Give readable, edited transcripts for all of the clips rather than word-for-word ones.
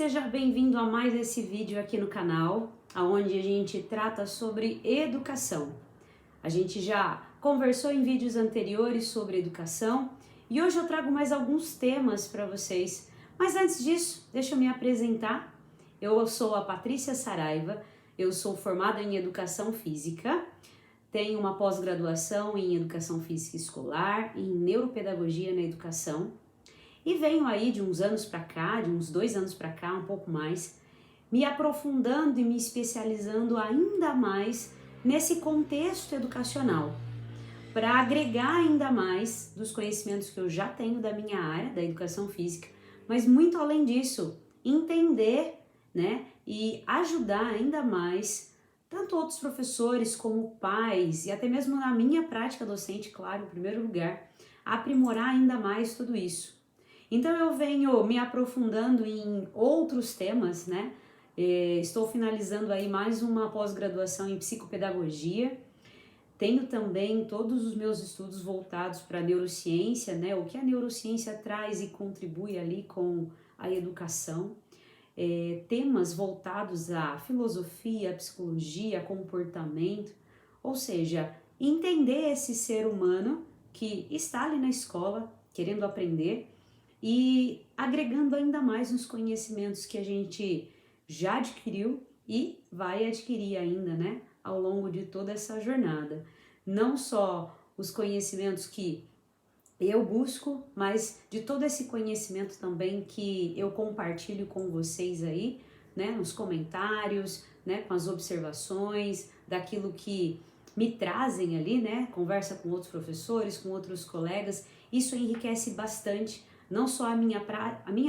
seja bem-vindo a mais esse vídeo aqui no canal, onde a gente trata sobre educação. A gente já conversou em vídeos anteriores sobre educação e hoje eu trago mais alguns temas para vocês. Mas antes disso, deixa eu me apresentar. Eu sou a Patrícia Saraiva, eu sou formada em Educação Física, tenho uma pós-graduação em Educação Física Escolar e em Neuropedagogia na Educação. E venho aí de uns anos para cá, de uns 2 anos para cá, um pouco mais, me aprofundando e me especializando ainda mais nesse contexto educacional, para agregar ainda mais dos conhecimentos que eu já tenho da minha área, da educação física, mas muito além disso, entender, e ajudar ainda mais tanto outros professores como pais e até mesmo na minha prática docente, claro, em primeiro lugar, a aprimorar ainda mais tudo isso. Então eu venho me aprofundando em outros temas, Estou finalizando aí mais uma pós-graduação em psicopedagogia. Tenho também todos os meus estudos voltados para a neurociência, o que a neurociência traz e contribui ali com a educação. Temas voltados à filosofia, à psicologia, comportamento, ou seja, entender esse ser humano que está ali na escola querendo aprender e agregando ainda mais nos conhecimentos que a gente já adquiriu e vai adquirir ainda, ao longo de toda essa jornada. Não só os conhecimentos que eu busco, mas de todo esse conhecimento também que eu compartilho com vocês aí, nos comentários, com as observações, daquilo que me trazem ali, conversa com outros professores, com outros colegas. Isso enriquece bastante não só a minha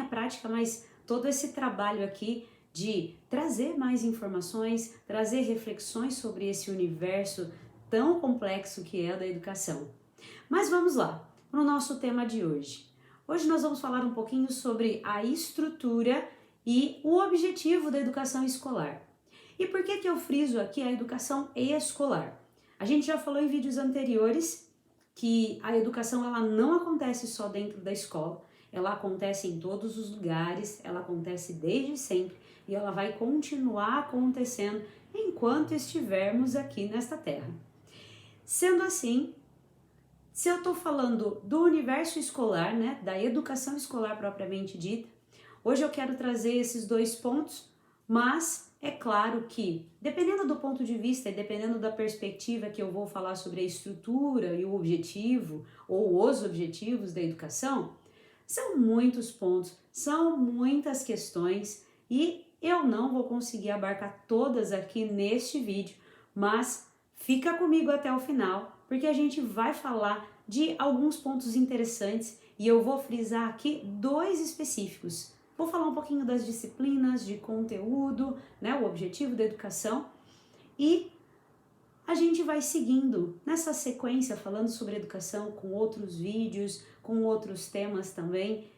prática, mas todo esse trabalho aqui de trazer mais informações, trazer reflexões sobre esse universo tão complexo que é o da educação. Mas vamos lá, para o nosso tema de hoje. Hoje nós vamos falar um pouquinho sobre a estrutura e o objetivo da educação escolar. E por que eu friso aqui a educação escolar? A gente já falou em vídeos anteriores que a educação ela não acontece só dentro da escola, ela acontece em todos os lugares, ela acontece desde sempre e ela vai continuar acontecendo enquanto estivermos aqui nesta terra. Sendo assim, se eu estou falando do universo escolar, da educação escolar propriamente dita, hoje eu quero trazer esses 2 pontos, mas é claro que, dependendo do ponto de vista e dependendo da perspectiva que eu vou falar sobre a estrutura e o objetivo ou os objetivos da educação, são muitos pontos, são muitas questões e eu não vou conseguir abarcar todas aqui neste vídeo, mas fica comigo até o final, porque a gente vai falar de alguns pontos interessantes e eu vou frisar aqui 2 específicos. Vou falar um pouquinho das disciplinas, de conteúdo, o objetivo da educação e a gente vai seguindo nessa sequência falando sobre educação com outros vídeos, com outros temas também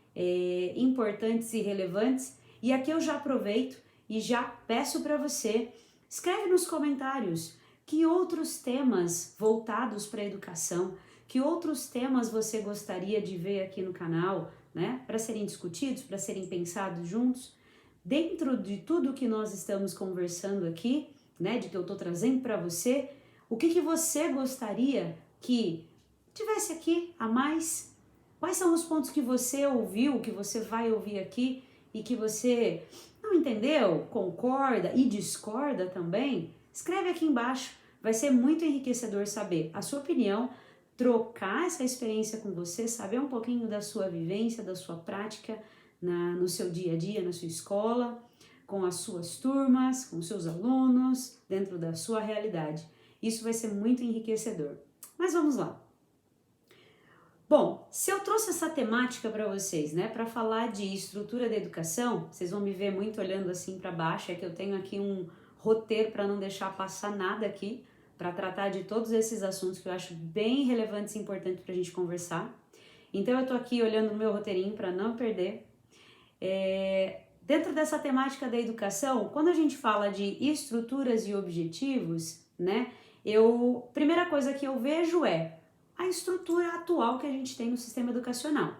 importantes e relevantes. E aqui eu já aproveito e já peço para você, escreve nos comentários que outros temas voltados para a educação, que outros temas você gostaria de ver aqui no canal, para serem discutidos, para serem pensados juntos. Dentro de tudo que nós estamos conversando aqui, de que eu estou trazendo para você, o que você gostaria que tivesse aqui a mais? Quais são os pontos que você ouviu, que você vai ouvir aqui e que você não entendeu, concorda e discorda também? Escreve aqui embaixo, vai ser muito enriquecedor saber a sua opinião, trocar essa experiência com você, saber um pouquinho da sua vivência, da sua prática no seu dia a dia, na sua escola, com as suas turmas, com seus alunos, dentro da sua realidade. Isso vai ser muito enriquecedor. Mas vamos lá. Bom, se eu trouxe essa temática para vocês, para falar de estrutura da educação, vocês vão me ver muito olhando assim para baixo, é que eu tenho aqui um roteiro para não deixar passar nada aqui, para tratar de todos esses assuntos que eu acho bem relevantes e importantes para a gente conversar. Então eu estou aqui olhando o meu roteirinho para não perder. Dentro dessa temática da educação, quando a gente fala de estruturas e objetivos, primeira coisa que eu vejo é a estrutura atual que a gente tem no sistema educacional.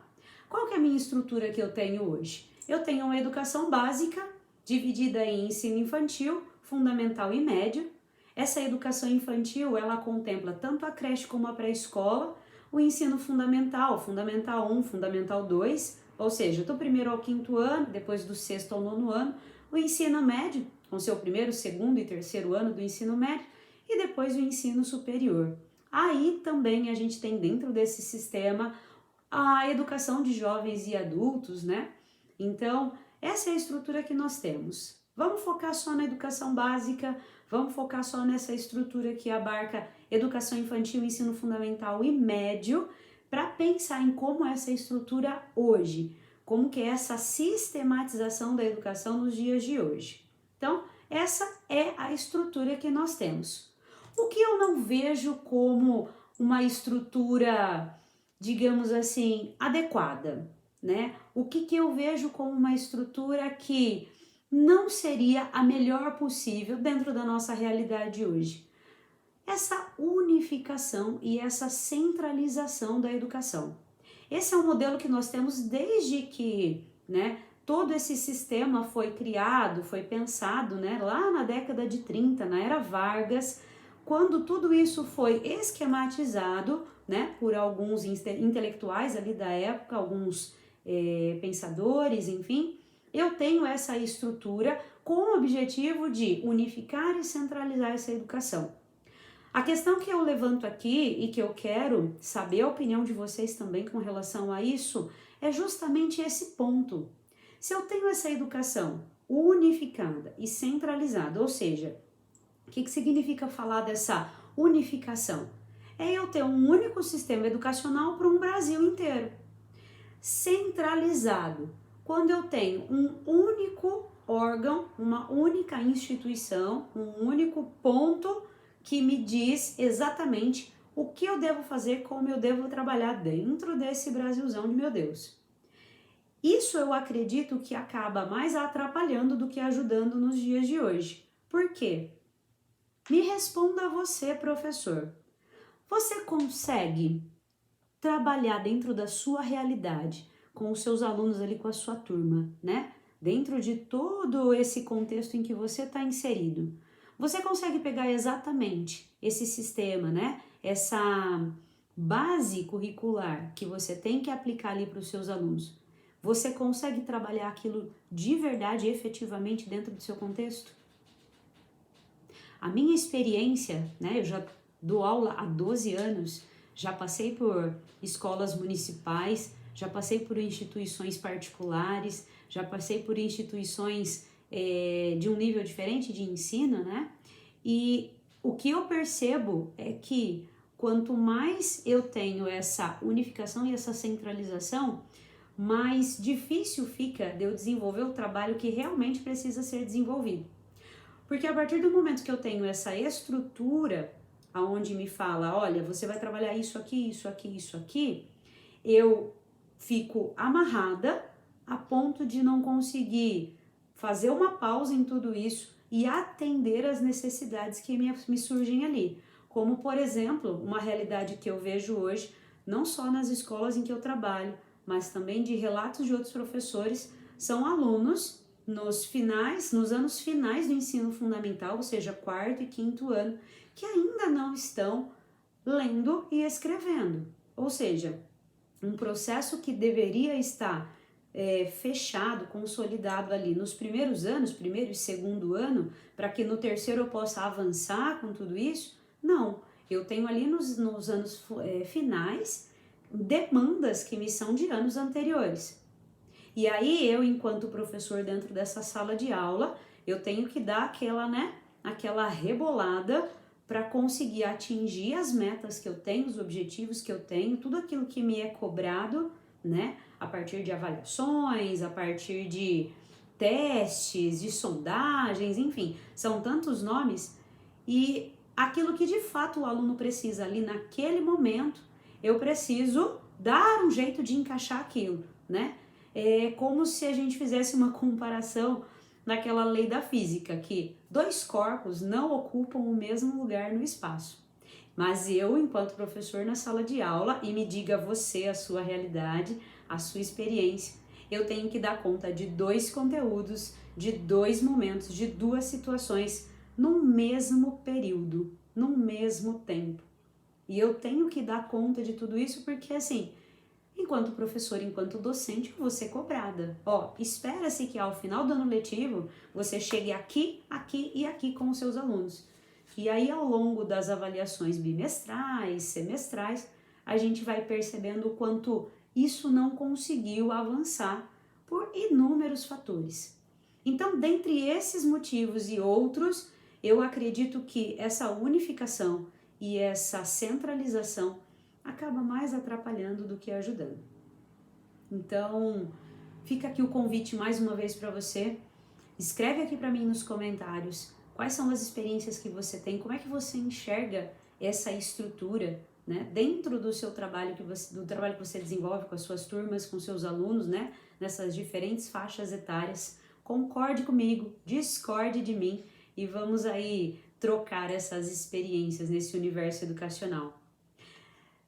Qual que é a minha estrutura que eu tenho hoje? eu tenho uma educação básica dividida em ensino infantil, fundamental e médio. Essa educação infantil, ela contempla tanto a creche como a pré-escola, o ensino fundamental, fundamental 1, fundamental 2, ou seja, do primeiro ao quinto ano, depois do sexto ao nono ano, o ensino médio, com seu primeiro, segundo e terceiro ano do ensino médio, e depois o ensino superior. Aí também a gente tem dentro desse sistema a educação de jovens e adultos, né? Então, essa é a estrutura que nós temos. Vamos focar só na educação básica, vamos focar só nessa estrutura que abarca educação infantil, ensino fundamental e médio, para pensar em como é essa estrutura hoje, como que é essa sistematização da educação nos dias de hoje. Então, essa é a estrutura que nós temos. O que eu não vejo como uma estrutura, digamos assim, adequada, né? O que eu vejo como uma estrutura que não seria a melhor possível dentro da nossa realidade hoje? Essa unificação e essa centralização da educação. Esse é um modelo que nós temos desde que, né, todo esse sistema foi criado, foi pensado, né, lá na década de 30, na era Vargas, quando tudo isso foi esquematizado, né, por alguns intelectuais ali da época, alguns pensadores, enfim, eu tenho essa estrutura com o objetivo de unificar e centralizar essa educação. A questão que eu levanto aqui e que eu quero saber a opinião de vocês também com relação a isso é justamente esse ponto. Se eu tenho essa educação unificada e centralizada, ou seja, o que significa falar dessa unificação? É eu ter um único sistema educacional para um Brasil inteiro. Centralizado, quando eu tenho um único órgão, uma única instituição, um único ponto que me diz exatamente o que eu devo fazer, como eu devo trabalhar dentro desse Brasilzão de meu Deus. Isso eu acredito que acaba mais atrapalhando do que ajudando nos dias de hoje. Por quê? Me responda você, professor. Você consegue trabalhar dentro da sua realidade, com os seus alunos ali, com a sua turma, né? Dentro de todo esse contexto em que você está inserido. Você consegue pegar exatamente esse sistema, né? Essa base curricular que você tem que aplicar ali para os seus alunos. Você consegue trabalhar aquilo de verdade, efetivamente, dentro do seu contexto? A minha experiência, né? Eu já dou aula há 12 anos, já passei por escolas municipais, já passei por instituições particulares, já passei por instituições de um nível diferente de ensino, né? E o que eu percebo é que quanto mais eu tenho essa unificação e essa centralização, mais difícil fica de eu desenvolver o trabalho que realmente precisa ser desenvolvido. Porque a partir do momento que eu tenho essa estrutura, aonde me fala, olha, você vai trabalhar isso aqui, isso aqui, isso aqui, eu fico amarrada a ponto de não conseguir fazer uma pausa em tudo isso e atender as necessidades que me surgem ali. Como, por exemplo, uma realidade que eu vejo hoje, não só nas escolas em que eu trabalho, mas também de relatos de outros professores, são alunos nos anos finais do ensino fundamental, ou seja, quarto e quinto ano, que ainda não estão lendo e escrevendo. Ou seja, um processo que deveria estar fechado, consolidado ali nos primeiros anos, primeiro e segundo ano, para que no terceiro eu possa avançar com tudo isso? Não, eu tenho ali nos anos finais demandas que me são de anos anteriores. E aí eu, enquanto professor dentro dessa sala de aula, eu tenho que dar aquela rebolada para conseguir atingir as metas que eu tenho, os objetivos que eu tenho, tudo aquilo que me é cobrado, né? A partir de avaliações, a partir de testes, de sondagens, enfim, são tantos nomes. E aquilo que de fato o aluno precisa ali naquele momento, eu preciso dar um jeito de encaixar aquilo, né? É como se a gente fizesse uma comparação naquela lei da física, que dois corpos não ocupam o mesmo lugar no espaço. Mas eu, enquanto professor na sala de aula, e me diga você a sua realidade, a sua experiência, eu tenho que dar conta de 2 conteúdos, de 2 momentos, de 2 situações no mesmo período, no mesmo tempo. E eu tenho que dar conta de tudo isso porque, assim, enquanto professor, enquanto docente, eu vou ser cobrada. Ó, espera-se que ao final do ano letivo você chegue aqui, aqui e aqui com os seus alunos. E aí, ao longo das avaliações bimestrais, semestrais, a gente vai percebendo o quanto isso não conseguiu avançar por inúmeros fatores. Então, dentre esses motivos e outros, eu acredito que essa unificação e essa centralização acaba mais atrapalhando do que ajudando. Então, fica aqui o convite mais uma vez para você. Escreve aqui para mim nos comentários quais são as experiências que você tem, como é que você enxerga essa estrutura, né, dentro do seu trabalho, do trabalho que você desenvolve com as suas turmas, com seus alunos, né, nessas diferentes faixas etárias. Concorde comigo, discorde de mim e vamos aí trocar essas experiências nesse universo educacional.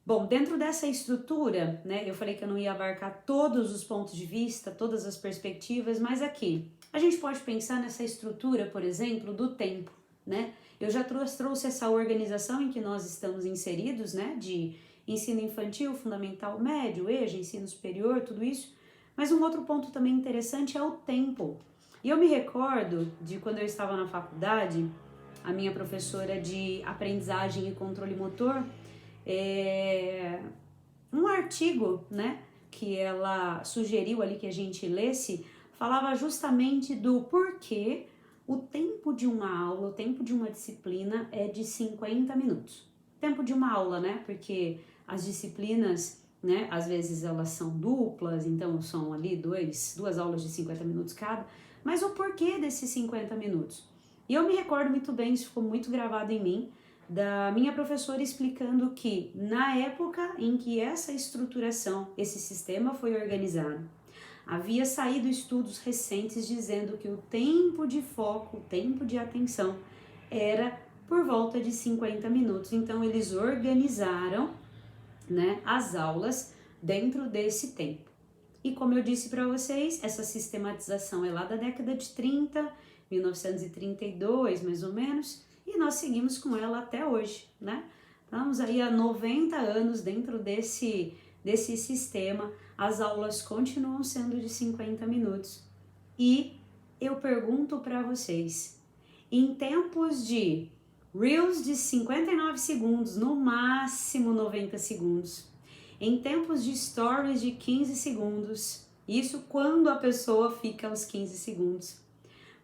Bom, dentro dessa estrutura, né, eu falei que eu não ia abarcar todos os pontos de vista, todas as perspectivas, mas aqui a gente pode pensar nessa estrutura, por exemplo, do tempo, né? Eu já trouxe essa organização em que nós estamos inseridos, né, de ensino infantil, fundamental, médio, EJA, ensino superior, tudo isso, mas um outro ponto também interessante é o tempo. E eu me recordo de quando eu estava na faculdade, a minha professora de aprendizagem e controle motor, um artigo, né, que ela sugeriu ali que a gente lesse, falava justamente do porquê o tempo de uma aula, o tempo de uma disciplina é de 50 minutos. Tempo de uma aula, né, porque as disciplinas, né, às vezes elas são duplas, então são ali duas aulas de 50 minutos cada, mas o porquê desses 50 minutos? E eu me recordo muito bem, isso ficou muito gravado em mim, da minha professora explicando que na época em que essa estruturação, esse sistema foi organizado, havia saído estudos recentes dizendo que o tempo de foco, o tempo de atenção era por volta de 50 minutos. Então eles organizaram, né, as aulas dentro desse tempo. E como eu disse para vocês, essa sistematização é lá da década de 30, 1932 mais ou menos, e nós seguimos com ela até hoje, né? Estamos aí há 90 anos dentro desse sistema, as aulas continuam sendo de 50 minutos. E eu pergunto para vocês, em tempos de Reels de 59 segundos, no máximo 90 segundos, em tempos de Stories de 15 segundos, isso quando a pessoa fica aos 15 segundos,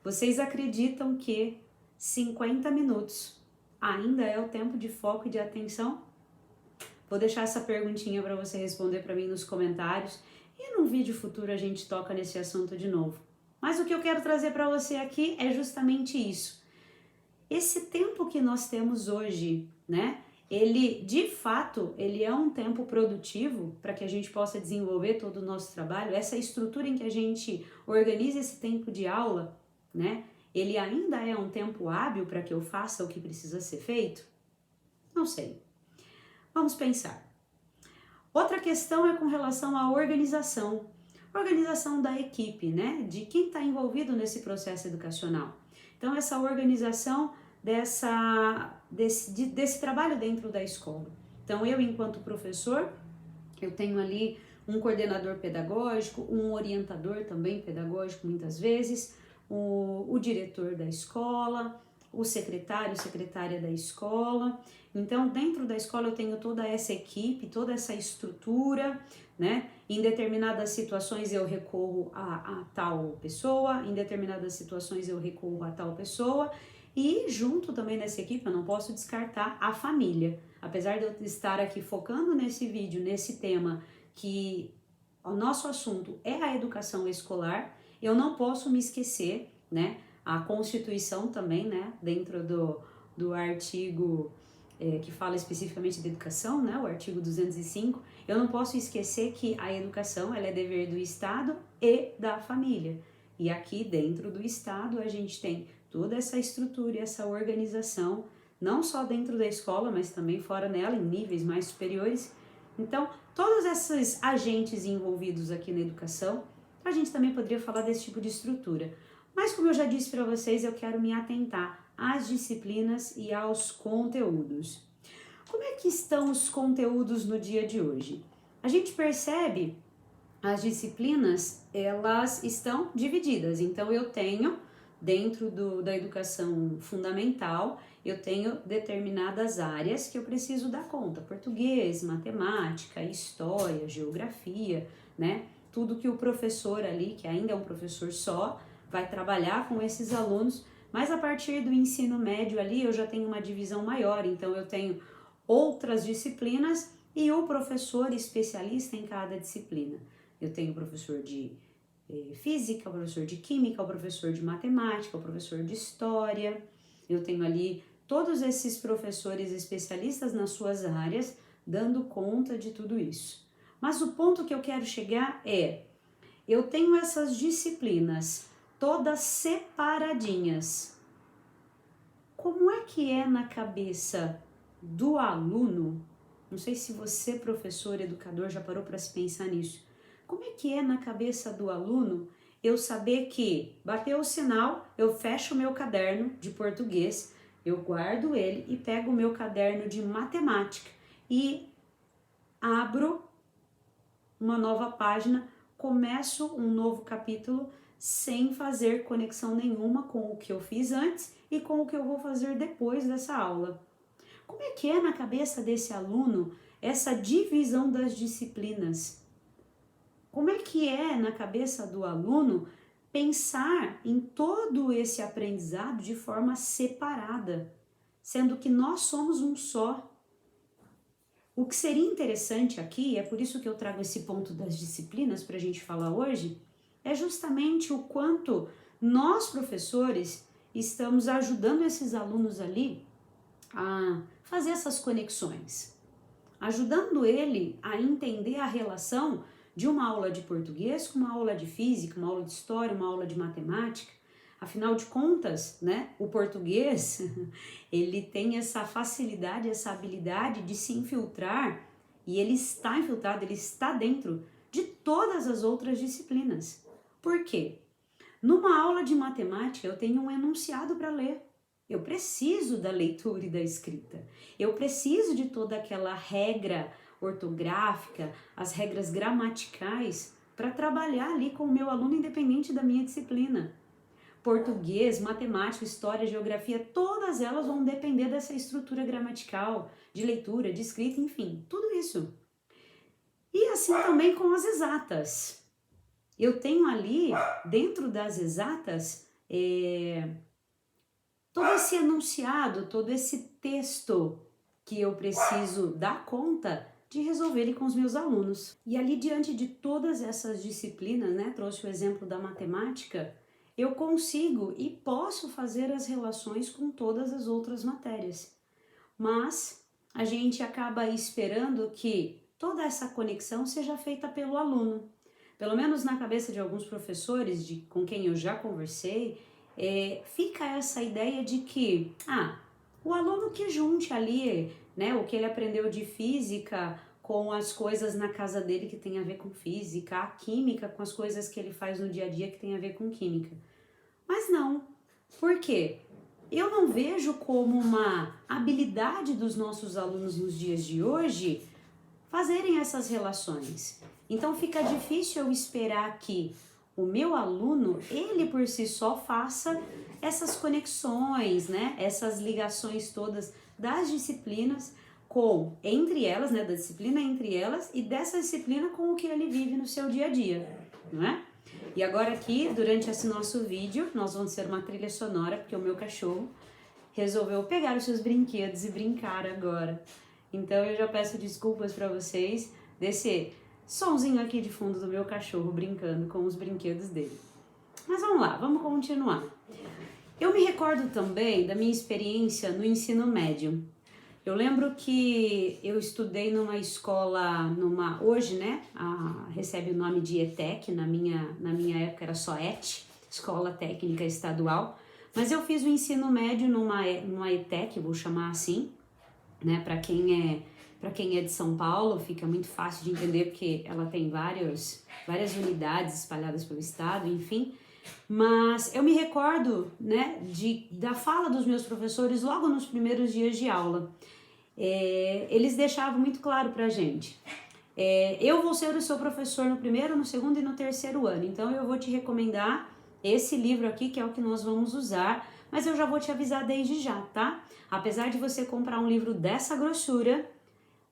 vocês acreditam que 50 minutos ainda é o tempo de foco e de atenção? Vou deixar essa perguntinha para você responder para mim nos comentários e num vídeo futuro a gente toca nesse assunto de novo. Mas o que eu quero trazer para você aqui é justamente isso. Esse tempo que nós temos hoje, né? Ele, de fato, ele é um tempo produtivo para que a gente possa desenvolver todo o nosso trabalho. Essa estrutura em que a gente organiza esse tempo de aula, né? Ele ainda é um tempo hábil para que eu faça o que precisa ser feito? Não sei. Vamos pensar. Outra questão é com relação à organização da equipe, né? De quem está envolvido nesse processo educacional. Então, essa organização desse trabalho dentro da escola. Então, eu, enquanto professor, eu tenho ali um coordenador pedagógico, um orientador também pedagógico, muitas vezes, o diretor da escola, o secretário, secretária da escola. Então, dentro da escola eu tenho toda essa equipe, toda essa estrutura, né? Em determinadas situações eu recorro a tal pessoa, em determinadas situações eu recorro a tal pessoa, e junto também nessa equipe eu não posso descartar a família. Apesar de eu estar aqui focando nesse vídeo, nesse tema, que o nosso assunto é a educação escolar, eu não posso me esquecer, né? A Constituição também, né? Dentro do artigo que fala especificamente de educação, né? O artigo 205, eu não posso esquecer que a educação ela é dever do Estado e da família. E aqui dentro do Estado a gente tem toda essa estrutura e essa organização, não só dentro da escola, mas também fora nela, em níveis mais superiores. Então, todos esses agentes envolvidos aqui na educação, a gente também poderia falar desse tipo de estrutura. Mas como eu já disse para vocês, eu quero me atentar às disciplinas e aos conteúdos. Como é que estão os conteúdos no dia de hoje? A gente percebe as disciplinas, elas estão divididas. Então eu tenho, dentro da educação fundamental, eu tenho determinadas áreas que eu preciso dar conta. Português, matemática, história, geografia, né? Tudo que o professor ali, que ainda é um professor só, vai trabalhar com esses alunos, mas a partir do ensino médio ali eu já tenho uma divisão maior, então eu tenho outras disciplinas e o professor especialista em cada disciplina. Eu tenho o professor de física, o professor de química, o professor de matemática, o professor de história. Eu tenho ali todos esses professores especialistas nas suas áreas dando conta de tudo isso. Mas o ponto que eu quero chegar é, eu tenho essas disciplinas todas separadinhas. Como é que é na cabeça do aluno? Não sei se você, professor, educador, já parou para se pensar nisso. Como é que é na cabeça do aluno eu saber que bateu o sinal, eu fecho o meu caderno de português, eu guardo ele e pego o meu caderno de matemática e abro uma nova página, começo um novo capítulo sem fazer conexão nenhuma com o que eu fiz antes e com o que eu vou fazer depois dessa aula. Como é que é na cabeça desse aluno essa divisão das disciplinas? Como é que é na cabeça do aluno pensar em todo esse aprendizado de forma separada, sendo que nós somos um só? O que seria interessante aqui, é por isso que eu trago esse ponto das disciplinas para a gente falar hoje, é justamente o quanto nós, professores, estamos ajudando esses alunos ali a fazer essas conexões, ajudando ele a entender a relação de uma aula de português com uma aula de física, uma aula de história, uma aula de matemática. Afinal de contas, né, o português, ele tem essa facilidade, essa habilidade de se infiltrar, e ele está infiltrado, ele está dentro de todas as outras disciplinas. Por quê? Numa aula de matemática, eu tenho um enunciado para ler. Eu preciso da leitura e da escrita. Eu preciso de toda aquela regra ortográfica, as regras gramaticais, para trabalhar ali com o meu aluno independente da minha disciplina. Português, matemática, história, geografia, todas elas vão depender dessa estrutura gramatical, de leitura, de escrita, enfim, tudo isso. E assim também com as exatas. Eu tenho ali, dentro das exatas, todo esse enunciado, todo esse texto que eu preciso dar conta de resolver ele com os meus alunos. E ali, diante de todas essas disciplinas, né, trouxe o exemplo da matemática, eu consigo e posso fazer as relações com todas as outras matérias. Mas a gente acaba esperando que toda essa conexão seja feita pelo aluno. Pelo menos na cabeça de alguns professores com quem eu já conversei, fica essa ideia de que o aluno que junte ali, né, o que ele aprendeu de física com as coisas na casa dele que tem a ver com física, a química com as coisas que ele faz no dia a dia que tem a ver com química. Mas não. Por quê? Eu não vejo como uma habilidade dos nossos alunos nos dias de hoje fazerem essas relações. Então fica difícil eu esperar que o meu aluno, ele por si só, faça essas conexões, né? Essas ligações todas das disciplinas entre elas, né? Da disciplina entre elas e dessa disciplina com o que ele vive no seu dia a dia, não é? E agora aqui, durante esse nosso vídeo, nós vamos ter uma trilha sonora, porque o meu cachorro resolveu pegar os seus brinquedos e brincar agora. Então eu já peço desculpas para vocês desse sonzinho aqui de fundo do meu cachorro brincando com os brinquedos dele. Mas vamos lá, vamos continuar. Eu me recordo também da minha experiência no ensino médio. Eu lembro que eu estudei numa escola, hoje, né, recebe o nome de ETEC, na minha época era só ET, Escola Técnica Estadual, mas eu fiz o ensino médio numa ETEC, vou chamar assim, né, para Para quem é de São Paulo, fica muito fácil de entender porque ela tem várias unidades espalhadas pelo estado, enfim. Mas eu me recordo, né, da fala dos meus professores logo nos primeiros dias de aula. Eles deixavam muito claro pra gente. Eu vou ser o seu professor no primeiro, no segundo e no terceiro ano. Então eu vou te recomendar esse livro aqui, que é o que nós vamos usar. Mas eu já vou te avisar desde já, tá? Apesar de você comprar um livro dessa grossura,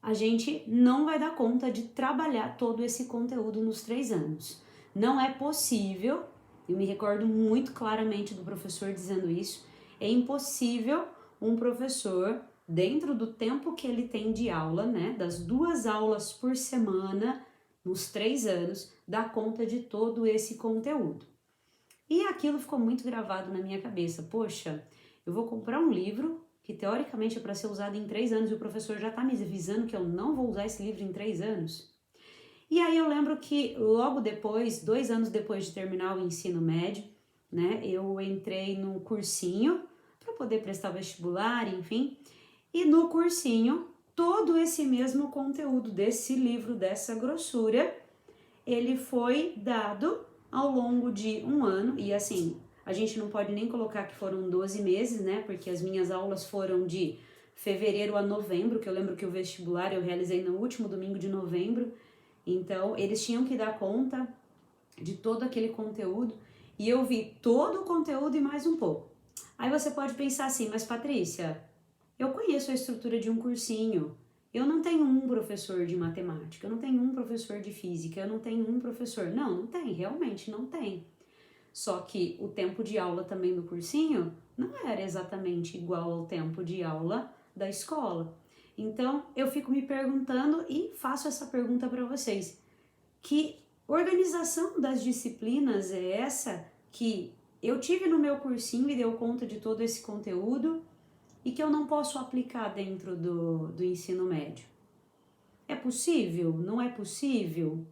a gente não vai dar conta de trabalhar todo esse conteúdo nos 3 anos. Não é possível, eu me recordo muito claramente do professor dizendo isso, é impossível um professor, dentro do tempo que ele tem de aula, né, das 2 aulas por semana, nos 3 anos, dar conta de todo esse conteúdo. E aquilo ficou muito gravado na minha cabeça. Poxa, eu vou comprar um livro que teoricamente é para ser usado em 3 anos e o professor já está me avisando que eu não vou usar esse livro em 3 anos. E aí eu lembro que logo depois, 2 anos depois de terminar o ensino médio, né, eu entrei no cursinho para poder prestar vestibular, enfim. E no cursinho, todo esse mesmo conteúdo desse livro, dessa grossura, ele foi dado ao longo de 1 ano, e assim, a gente não pode nem colocar que foram 12 meses, né, porque as minhas aulas foram de fevereiro a novembro, que eu lembro que o vestibular eu realizei no último domingo de novembro, então eles tinham que dar conta de todo aquele conteúdo, e eu vi todo o conteúdo e mais um pouco. Aí você pode pensar assim, mas Patrícia, eu conheço a estrutura de um cursinho, eu não tenho um professor de matemática, eu não tenho um professor de física, eu não tenho um professor. Não tem, realmente não tem. Só que o tempo de aula também do cursinho não era exatamente igual ao tempo de aula da escola. Então eu fico me perguntando e faço essa pergunta para vocês. Que organização das disciplinas é essa que eu tive no meu cursinho e deu conta de todo esse conteúdo e que eu não posso aplicar dentro do ensino médio? É possível? Não é possível?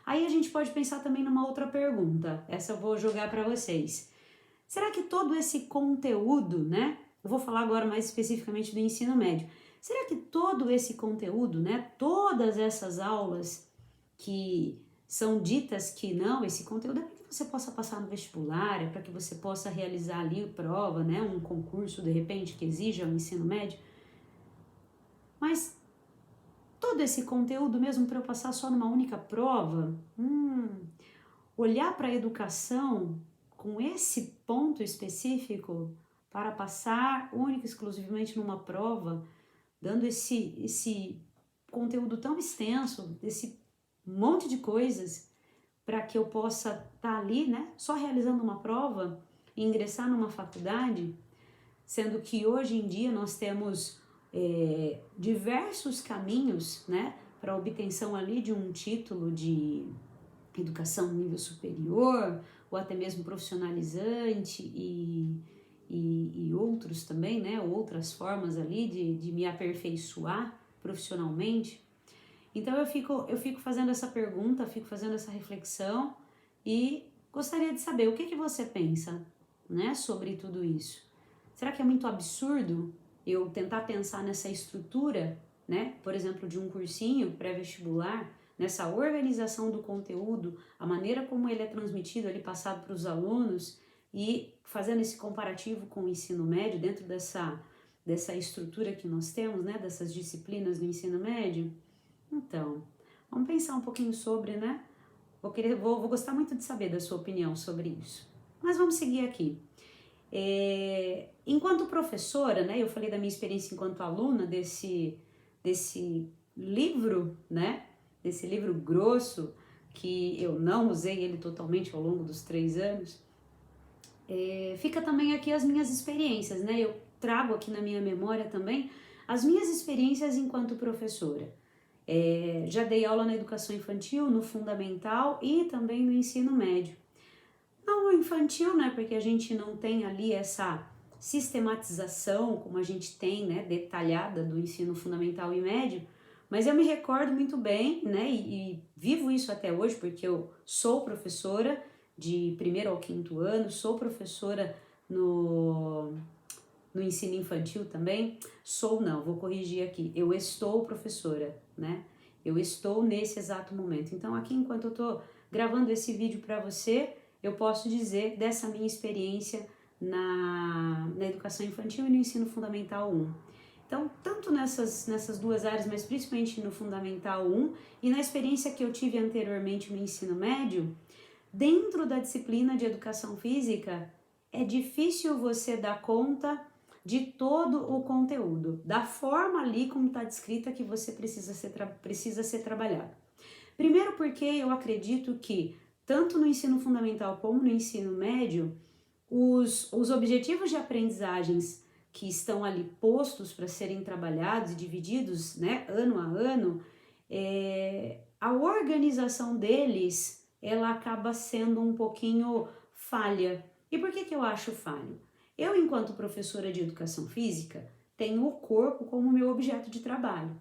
Aí a gente pode pensar também numa outra pergunta, essa eu vou jogar para vocês. Será que todo esse conteúdo, né? Eu vou falar agora mais especificamente do ensino médio. Será que todo esse conteúdo, né? Todas essas aulas que são ditas que não, esse conteúdo é para que você possa passar no vestibular, é para que você possa realizar ali prova, né? Um concurso, de repente, que exija o ensino médio. Mas todo esse conteúdo mesmo para eu passar só numa única prova? Olhar para a educação com esse ponto específico para passar única e exclusivamente numa prova, dando esse conteúdo tão extenso, esse monte de coisas, para que eu possa estar ali, né, só realizando uma prova e ingressar numa faculdade, sendo que hoje em dia nós temos diversos caminhos, né, para obtenção ali de um título de educação nível superior, ou até mesmo profissionalizante e outros também, né, outras formas ali de me aperfeiçoar profissionalmente. Então eu fico fazendo essa pergunta, fico fazendo essa reflexão e gostaria de saber o que você pensa, né, sobre tudo isso. Será que é muito absurdo eu tentar pensar nessa estrutura, né, por exemplo, de um cursinho pré-vestibular, nessa organização do conteúdo, a maneira como ele é transmitido ali, passado para os alunos e fazendo esse comparativo com o ensino médio dentro dessa estrutura que nós temos, né, dessas disciplinas do ensino médio? Então, vamos pensar um pouquinho sobre, né? Vou gostar muito de saber da sua opinião sobre isso. Mas vamos seguir aqui. Enquanto professora, né? Eu falei da minha experiência enquanto aluna desse livro, né? Desse livro grosso, que eu não usei ele totalmente ao longo dos 3 anos. Fica também aqui as minhas experiências, né? Eu trago aqui na minha memória também as minhas experiências enquanto professora. Já dei aula na educação infantil, no fundamental e também no ensino médio. Não no infantil, né, porque a gente não tem ali essa sistematização como a gente tem, né, detalhada do ensino fundamental e médio, mas eu me recordo muito bem, né, e vivo isso até hoje, porque eu sou professora de 1º ao 5º ano, sou professora no no ensino infantil também. Sou não, vou corrigir aqui, eu estou professora, né? Eu estou nesse exato momento. Então aqui, enquanto eu estou gravando esse vídeo para você, eu posso dizer dessa minha experiência na educação infantil e no ensino fundamental 1. Então, tanto nessas duas áreas, mas principalmente no Fundamental 1 e na experiência que eu tive anteriormente no ensino médio, dentro da disciplina de Educação Física, é difícil você dar conta de todo o conteúdo, da forma ali como está descrita que você precisa ser trabalhado. Primeiro porque eu acredito que, tanto no ensino fundamental como no ensino médio, os objetivos de aprendizagens que estão ali postos para serem trabalhados e divididos, né, ano a ano, a organização deles, ela acaba sendo um pouquinho falha. E por que eu acho falho? Eu, enquanto professora de educação física, tenho o corpo como meu objeto de trabalho,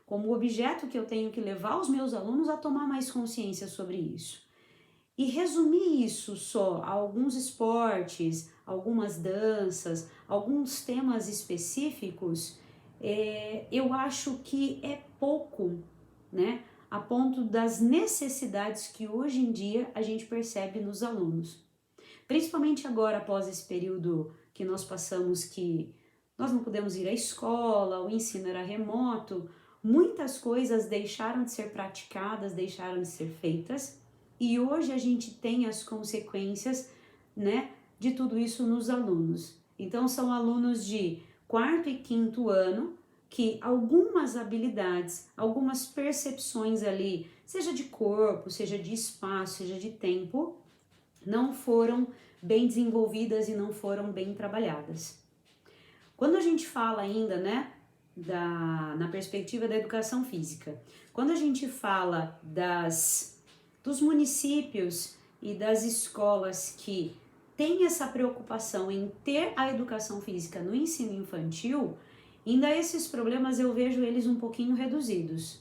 como objeto que eu tenho que levar os meus alunos a tomar mais consciência sobre isso. E resumir isso só a alguns esportes, algumas danças, alguns temas específicos, eu acho que é pouco, né? A ponto das necessidades que hoje em dia a gente percebe nos alunos. Principalmente agora, após esse período que nós passamos, que nós não pudemos ir à escola, o ensino era remoto, muitas coisas deixaram de ser praticadas, deixaram de ser feitas, e hoje a gente tem as consequências, né, de tudo isso nos alunos. Então são alunos de 4º e 5º ano que algumas habilidades, algumas percepções ali, seja de corpo, seja de espaço, seja de tempo, não foram bem desenvolvidas e não foram bem trabalhadas. Quando a gente fala ainda, né, na perspectiva da educação física, quando a gente fala dos municípios e das escolas que têm essa preocupação em ter a educação física no ensino infantil, ainda esses problemas eu vejo eles um pouquinho reduzidos,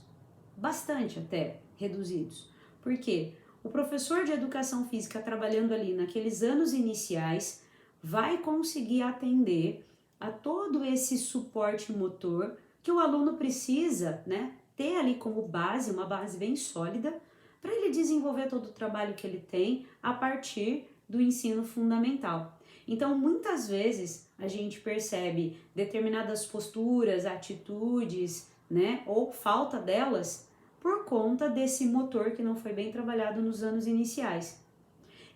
bastante até reduzidos. Por quê? O professor de educação física trabalhando ali naqueles anos iniciais vai conseguir atender a todo esse suporte motor que o aluno precisa, né, ter ali como base, uma base bem sólida, para ele desenvolver todo o trabalho que ele tem a partir do ensino fundamental. Então, muitas vezes a gente percebe determinadas posturas, atitudes, né, ou falta delas por conta desse motor que não foi bem trabalhado nos anos iniciais.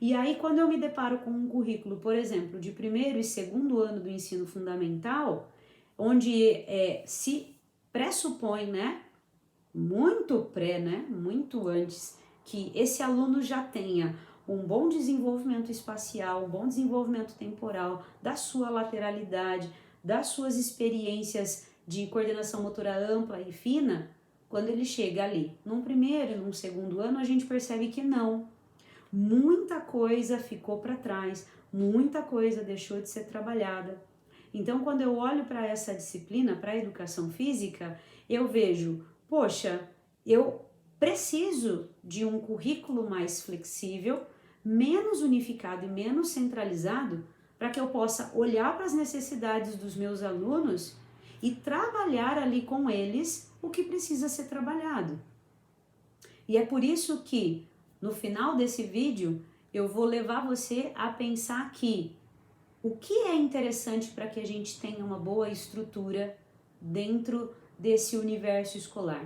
E aí, quando eu me deparo com um currículo, por exemplo, de 1º e 2º ano do ensino fundamental, onde se pressupõe, né, muito antes, que esse aluno já tenha um bom desenvolvimento espacial, um bom desenvolvimento temporal, da sua lateralidade, das suas experiências de coordenação motora ampla e fina, quando ele chega ali, num 1º e num 2º ano, a gente percebe que não. Muita coisa ficou para trás, muita coisa deixou de ser trabalhada. Então, quando eu olho para essa disciplina, para a educação física, eu vejo, poxa, eu preciso de um currículo mais flexível, menos unificado e menos centralizado, para que eu possa olhar para as necessidades dos meus alunos e trabalhar ali com eles o que precisa ser trabalhado. E é por isso que, no final desse vídeo, eu vou levar você a pensar que o que é interessante para que a gente tenha uma boa estrutura dentro desse universo escolar.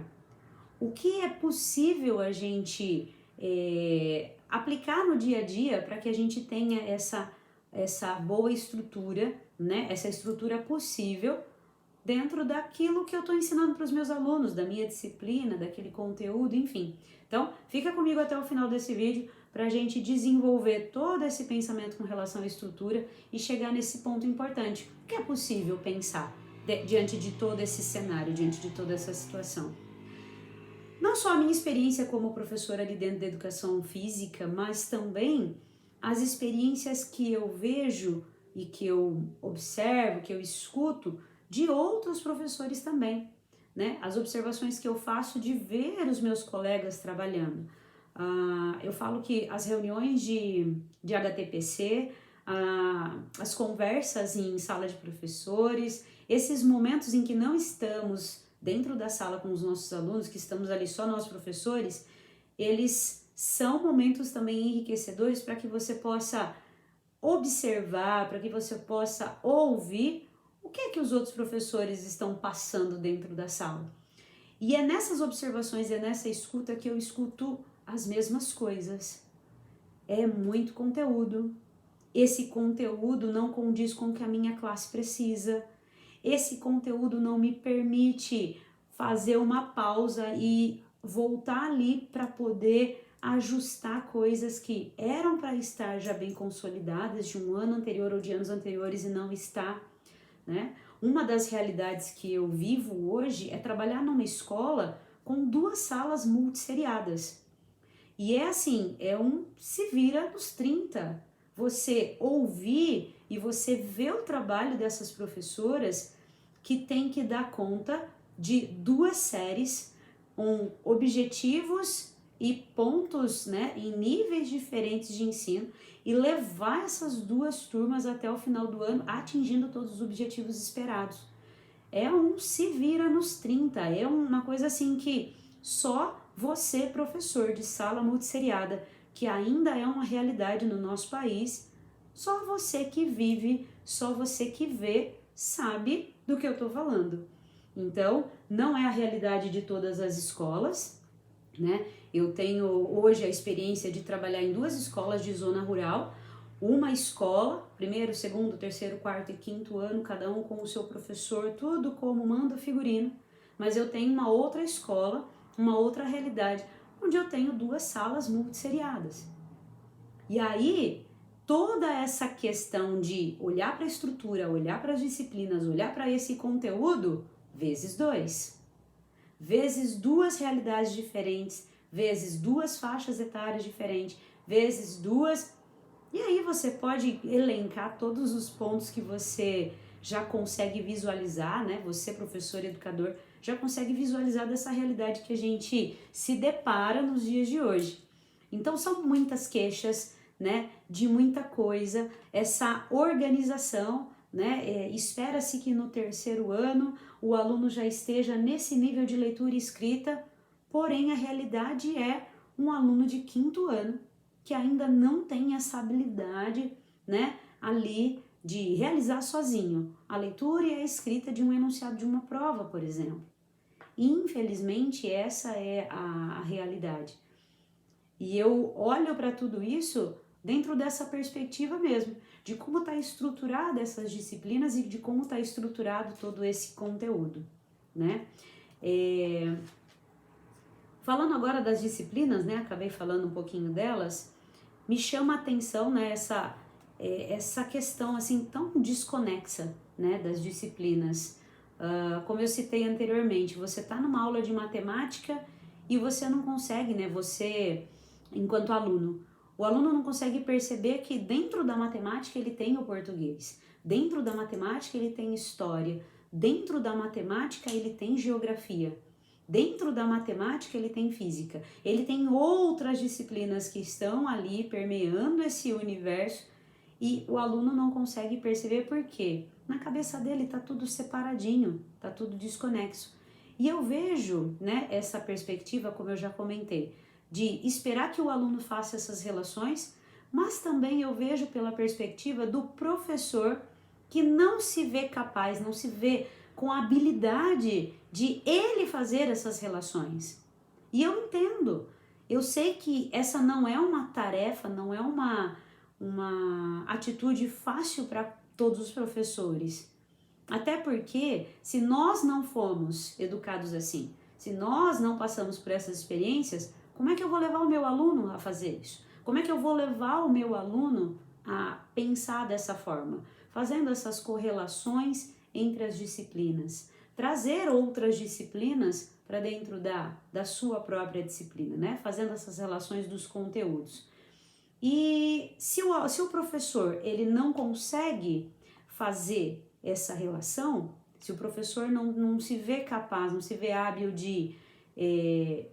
O que é possível a gente aplicar no dia a dia para que a gente tenha essa boa estrutura, né? Essa estrutura possível dentro daquilo que eu estou ensinando para os meus alunos, da minha disciplina, daquele conteúdo, enfim. Então, fica comigo até o final desse vídeo para a gente desenvolver todo esse pensamento com relação à estrutura e chegar nesse ponto importante. O que é possível pensar diante de todo esse cenário, diante de toda essa situação? Não só a minha experiência como professora ali dentro da educação física, mas também as experiências que eu vejo e que eu observo, que eu escuto de outros professores também, né? As observações que eu faço de ver os meus colegas trabalhando. Eu falo que as reuniões de HTPC, as conversas em sala de professores, esses momentos em que não estamos dentro da sala com os nossos alunos, que estamos ali só nós professores, eles são momentos também enriquecedores para que você possa observar, para que você possa ouvir o que é que os outros professores estão passando dentro da sala. E é nessas observações, é nessa escuta que eu escuto as mesmas coisas. É muito conteúdo. Esse conteúdo não condiz com o que a minha classe precisa. Esse conteúdo não me permite fazer uma pausa e voltar ali para poder ajustar coisas que eram para estar já bem consolidadas de um ano anterior ou de anos anteriores e não está, né? Uma das realidades que eu vivo hoje é trabalhar numa escola com 2 salas multisseriadas. E é assim, é um se vira nos 30. Você ouvir e você ver o trabalho dessas professoras que tem que dar conta de 2 séries, objetivos e pontos, né, em níveis diferentes de ensino e levar essas 2 turmas até o final do ano atingindo todos os objetivos esperados. É um se vira nos 30, é uma coisa assim que só você, professor de sala multisseriada, que ainda é uma realidade no nosso país, só você que vive, só você que vê, sabe do que eu estou falando. Então, não é a realidade de todas as escolas, né? Eu tenho hoje a experiência de trabalhar em 2 escolas de zona rural, uma escola, 1º, 2º, 3º, 4º e 5º ano, cada um com o seu professor, tudo como manda o figurino, mas eu tenho uma outra escola, uma outra realidade, onde eu tenho 2 salas multisseriadas. E aí, toda essa questão de olhar para a estrutura, olhar para as disciplinas, olhar para esse conteúdo, vezes 2. Vezes 2 realidades diferentes, vezes 2 faixas etárias diferentes, vezes 2... E aí você pode elencar todos os pontos que você já consegue visualizar, né? Você, professor e educador, já consegue visualizar dessa realidade que a gente se depara nos dias de hoje. Então são muitas queixas, né? De muita coisa, essa organização, né? Espera-se que no 3º ano o aluno já esteja nesse nível de leitura e escrita, porém a realidade é um aluno de 5º ano que ainda não tem essa habilidade, né, ali de realizar sozinho a leitura e a escrita de um enunciado de uma prova, por exemplo. Infelizmente, essa é a realidade. E eu olho para tudo isso dentro dessa perspectiva mesmo, de como está estruturada essas disciplinas e de como está estruturado todo esse conteúdo, né? Falando agora das disciplinas, né, acabei falando um pouquinho delas, me chama a atenção, né, essa questão assim tão desconexa, né, das disciplinas. Como eu citei anteriormente, você está numa aula de matemática e você não consegue, né, você, enquanto aluno, o aluno não consegue perceber que dentro da matemática ele tem o português, dentro da matemática ele tem história, dentro da matemática ele tem geografia. Dentro da matemática ele tem física, ele tem outras disciplinas que estão ali permeando esse universo e o aluno não consegue perceber por quê. Na cabeça dele está tudo separadinho, está tudo desconexo. E eu vejo, né, essa perspectiva, como eu já comentei, de esperar que o aluno faça essas relações, mas também eu vejo pela perspectiva do professor que não se vê capaz, não se vê com a habilidade de ele fazer essas relações. E eu entendo, eu sei que essa não é uma tarefa, não é uma atitude fácil para todos os professores. Até porque, se nós não fomos educados assim, se nós não passamos por essas experiências, como é que eu vou levar o meu aluno a fazer isso? Como é que eu vou levar o meu aluno a pensar dessa forma? Fazendo essas correlações entre as disciplinas. Trazer outras disciplinas para dentro da sua própria disciplina, né? Fazendo essas relações dos conteúdos. E se o professor ele não consegue fazer essa relação, se o professor não se vê capaz, não se vê hábil de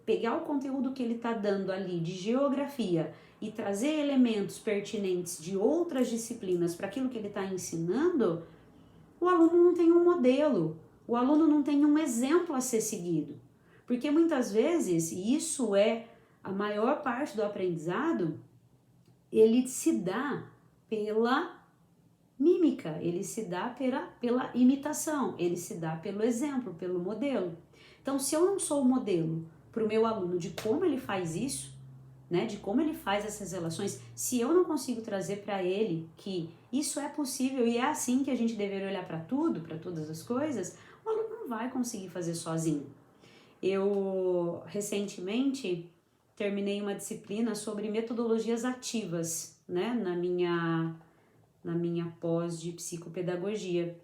pegar o conteúdo que ele está dando ali de geografia e trazer elementos pertinentes de outras disciplinas para aquilo que ele está ensinando, o aluno não tem um modelo, o aluno não tem um exemplo a ser seguido. Porque muitas vezes, e isso é a maior parte do aprendizado, ele se dá pela mímica, ele se dá pela imitação, ele se dá pelo exemplo, pelo modelo. Então, se eu não sou o modelo para o meu aluno de como ele faz isso, né, de como ele faz essas relações, se eu não consigo trazer para ele que isso é possível e é assim que a gente deveria olhar para tudo, para todas as coisas, o aluno não vai conseguir fazer sozinho. Eu, recentemente, terminei uma disciplina sobre metodologias ativas, né, na minha pós de psicopedagogia.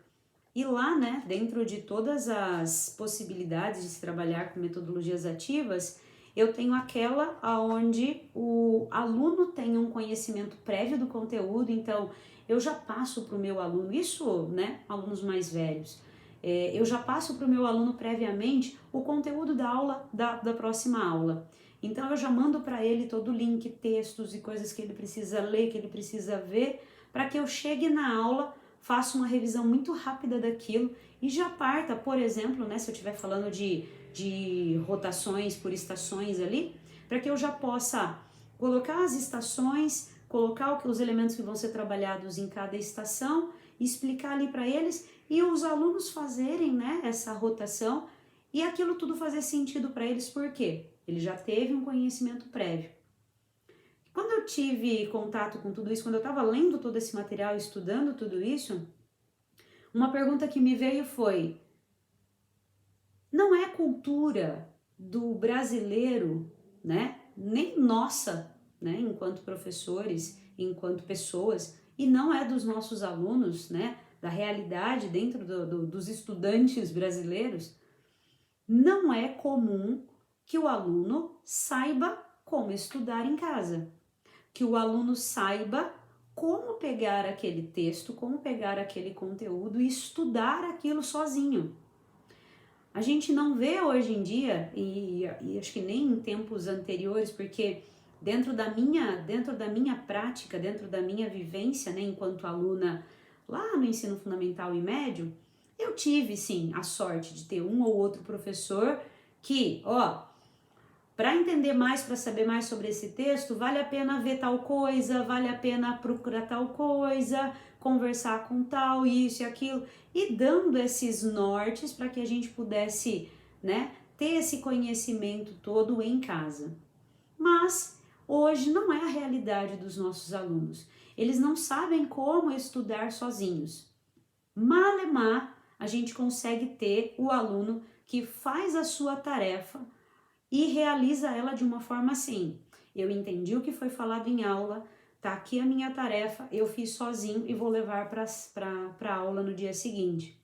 E lá, né, dentro de todas as possibilidades de se trabalhar com metodologias ativas, eu tenho aquela onde o aluno tem um conhecimento prévio do conteúdo, então eu já passo para o meu aluno, isso, né, alunos mais velhos, eu já passo para o meu aluno previamente o conteúdo da aula, da próxima aula. Então eu já mando para ele todo o link, textos e coisas que ele precisa ler, que ele precisa ver, para que eu chegue na aula, faça uma revisão muito rápida daquilo e já parta, por exemplo, né, se eu estiver falando de rotações por estações ali, para que eu já possa colocar as estações, colocar os elementos que vão ser trabalhados em cada estação, explicar ali para eles e os alunos fazerem, né, essa rotação e aquilo tudo fazer sentido para eles, porque ele já teve um conhecimento prévio. Quando eu tive contato com tudo isso, quando eu estava lendo todo esse material, estudando tudo isso, uma pergunta que me veio foi: não é cultura do brasileiro, né, nem nossa, né, enquanto professores, enquanto pessoas, e não é dos nossos alunos, né, da realidade dentro dos estudantes brasileiros, não é comum que o aluno saiba como estudar em casa, que o aluno saiba como pegar aquele texto, como pegar aquele conteúdo e estudar aquilo sozinho. A gente não vê hoje em dia, e acho que nem em tempos anteriores, porque dentro da minha prática, dentro da minha vivência, né, enquanto aluna lá no ensino fundamental e médio, eu tive sim a sorte de ter um ou outro professor que, para entender mais, para saber mais sobre esse texto, vale a pena ver tal coisa, vale a pena procurar tal coisa, conversar com tal, isso e aquilo, e dando esses nortes para que a gente pudesse, né, ter esse conhecimento todo em casa. Mas hoje não é a realidade dos nossos alunos. Eles não sabem como estudar sozinhos. Malemar, a gente consegue ter o aluno que faz a sua tarefa e realiza ela de uma forma assim: eu entendi o que foi falado em aula, tá aqui a minha tarefa, eu fiz sozinho e vou levar para a aula no dia seguinte.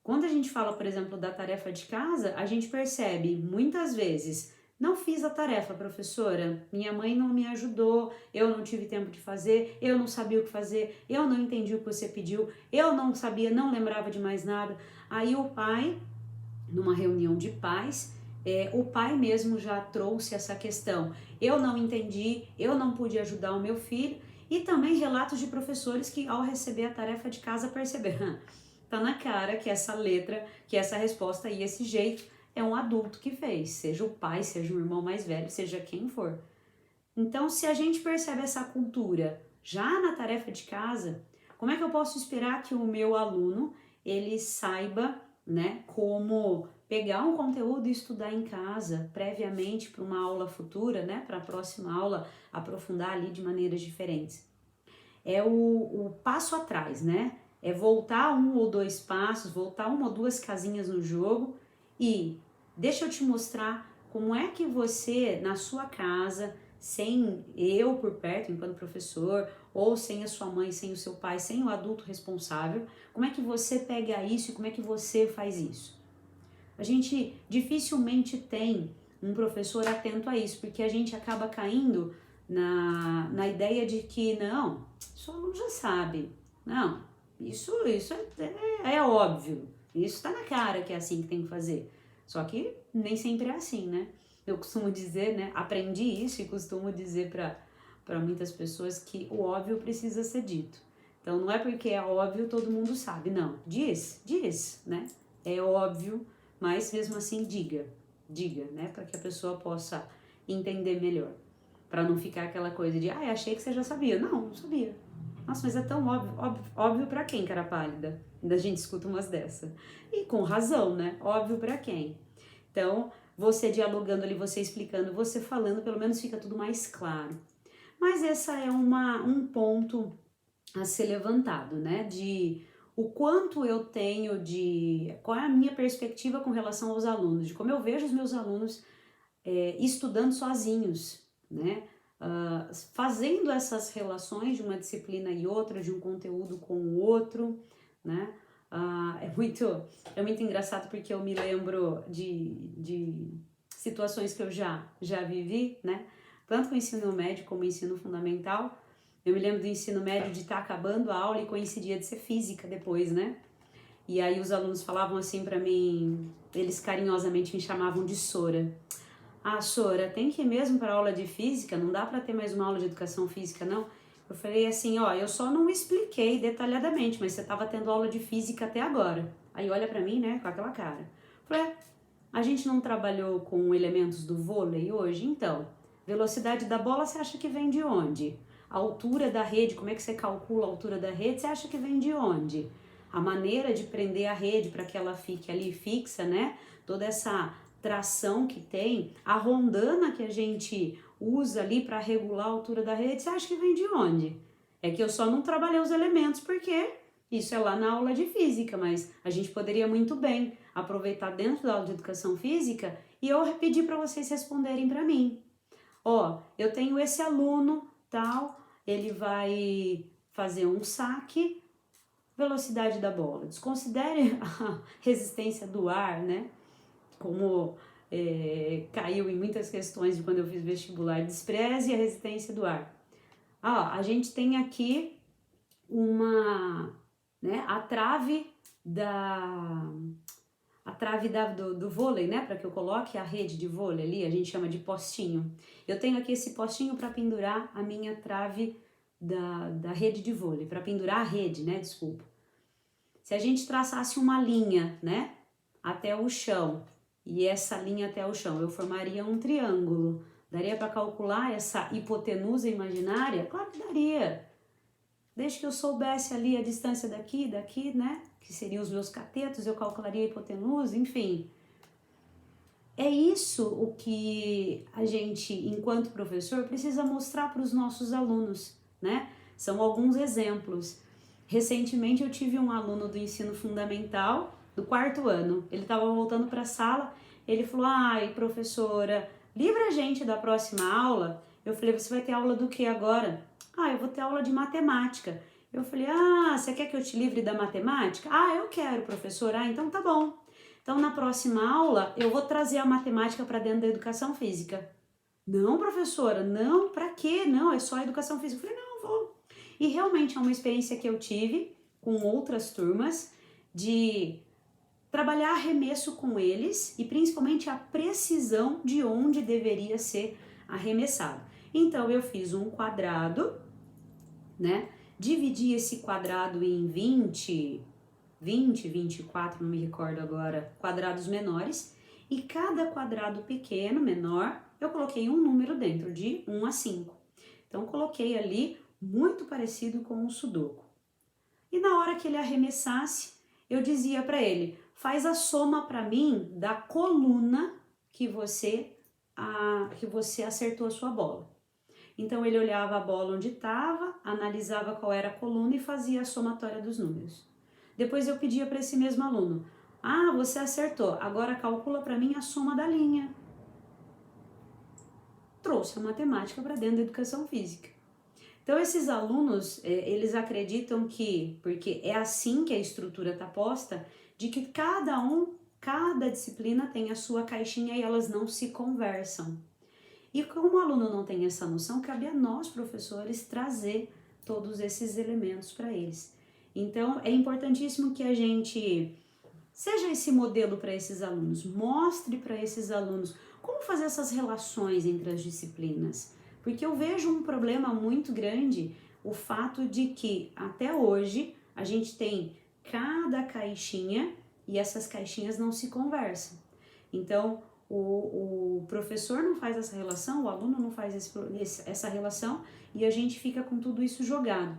Quando a gente fala, por exemplo, da tarefa de casa, a gente percebe muitas vezes: não fiz a tarefa, professora, minha mãe não me ajudou, eu não tive tempo de fazer, eu não sabia o que fazer, eu não entendi o que você pediu, eu não sabia, não lembrava de mais nada. Aí o pai, numa reunião de pais, o pai mesmo já trouxe essa questão: eu não entendi, eu não pude ajudar o meu filho, e também relatos de professores que ao receber a tarefa de casa perceberam, tá na cara que essa letra, que essa resposta e esse jeito é um adulto que fez, seja o pai, seja o irmão mais velho, seja quem for. Então, se a gente percebe essa cultura já na tarefa de casa, como é que eu posso esperar que o meu aluno ele saiba, né, como pegar um conteúdo e estudar em casa previamente para uma aula futura, né, para a próxima aula aprofundar ali de maneiras diferentes? É o passo atrás, né? É voltar um ou dois passos, voltar uma ou duas casinhas no jogo e deixa eu te mostrar como é que você, na sua casa, sem eu por perto enquanto professor, ou sem a sua mãe, sem o seu pai, sem o adulto responsável, como é que você pega isso e como é que você faz isso? A gente dificilmente tem um professor atento a isso, porque a gente acaba caindo na ideia de que, não, isso o aluno já sabe, não, isso é óbvio, isso está na cara que é assim que tem que fazer. Só que nem sempre é assim, né? Eu costumo dizer, né, aprendi isso e costumo dizer para para muitas pessoas que o óbvio precisa ser dito. Então não é porque é óbvio todo mundo sabe, não. Diz, né? É óbvio, mas mesmo assim diga, né? Para que a pessoa possa entender melhor. Para não ficar aquela coisa de, achei que você já sabia. Não sabia. Nossa, mas é tão óbvio para quem, cara pálida? Ainda a gente escuta umas dessa. E com razão, né? Óbvio para quem? Então, você dialogando ali, você explicando, você falando, pelo menos fica tudo mais claro. Mas essa é um ponto a ser levantado, né? De o quanto eu tenho qual é a minha perspectiva com relação aos alunos, de como eu vejo os meus alunos estudando sozinhos, né? Fazendo essas relações de uma disciplina e outra, de um conteúdo com o outro, né? É muito engraçado porque eu me lembro de situações que eu já vivi, né? Tanto com o ensino médio como o ensino fundamental. Eu me lembro do ensino médio de estar acabando a aula e coincidia de ser física depois, né? E aí os alunos falavam assim pra mim, eles carinhosamente me chamavam de Sora. Sora, tem que ir mesmo para aula de física? Não dá para ter mais uma aula de educação física, não? Eu falei assim, eu só não expliquei detalhadamente, mas você estava tendo aula de física até agora. Aí olha para mim, né, com aquela cara. Eu falei, a gente não trabalhou com elementos do vôlei hoje? Então, velocidade da bola você acha que vem de onde? A altura da rede, como é que você calcula a altura da rede, você acha que vem de onde? A maneira de prender a rede para que ela fique ali fixa, né? Toda essa tração que tem, a rondana que a gente usa ali para regular a altura da rede, você acha que vem de onde? É que eu só não trabalhei os elementos porque isso é lá na aula de física, mas a gente poderia muito bem aproveitar dentro da aula de educação física e eu pedir para vocês responderem para mim. Eu tenho esse aluno, tal, ele vai fazer um saque, velocidade da bola. Desconsidere a resistência do ar, né? Como caiu em muitas questões de quando eu fiz vestibular, despreze a resistência do ar. A gente tem aqui a trave do vôlei, né, para que eu coloque a rede de vôlei ali, a gente chama de postinho. Eu tenho aqui esse postinho para pendurar a minha trave da rede de vôlei, para pendurar a rede, né, desculpa. Se a gente traçasse uma linha, né, até o chão, e essa linha até o chão, eu formaria um triângulo. Daria para calcular essa hipotenusa imaginária? Claro que daria. Desde que eu soubesse ali a distância daqui, né? Que seriam os meus catetos, eu calcularia a hipotenusa, enfim. É isso o que a gente, enquanto professor, precisa mostrar para os nossos alunos, né? São alguns exemplos. Recentemente eu tive um aluno do ensino fundamental, do 4º ano. Ele estava voltando para a sala, ele falou, professora, livra a gente da próxima aula. Eu falei, você vai ter aula do que agora? Eu vou ter aula de matemática. Eu falei, você quer que eu te livre da matemática? Eu quero, professora. Então tá bom. Então na próxima aula eu vou trazer a matemática para dentro da educação física. Não, professora, não, para quê? Não, é só a educação física. Eu falei, não, vou. E realmente é uma experiência que eu tive com outras turmas de trabalhar arremesso com eles e principalmente a precisão de onde deveria ser arremessado. Então eu fiz um quadrado, né? Dividi esse quadrado em 20, 24, não me recordo agora, quadrados menores, e cada quadrado pequeno, menor, eu coloquei um número dentro, de 1 a 5. Então coloquei ali muito parecido com o sudoku. E na hora que ele arremessasse, eu dizia para ele, faz a soma para mim da coluna que você acertou a sua bola. Então ele olhava a bola onde estava, analisava qual era a coluna e fazia a somatória dos números. Depois eu pedia para esse mesmo aluno, você acertou, agora calcula para mim a soma da linha. Trouxe a matemática para dentro da educação física. Então esses alunos, eles acreditam que, porque é assim que a estrutura está posta, de que cada disciplina tem a sua caixinha e elas não se conversam. E como o aluno não tem essa noção, cabe a nós, professores, trazer todos esses elementos para eles. Então, é importantíssimo que a gente seja esse modelo para esses alunos, mostre para esses alunos como fazer essas relações entre as disciplinas, Porque eu vejo um problema muito grande, o fato de que até hoje a gente tem cada caixinha e essas caixinhas não se conversam. Então, o professor não faz essa relação, o aluno não faz essa relação e a gente fica com tudo isso jogado.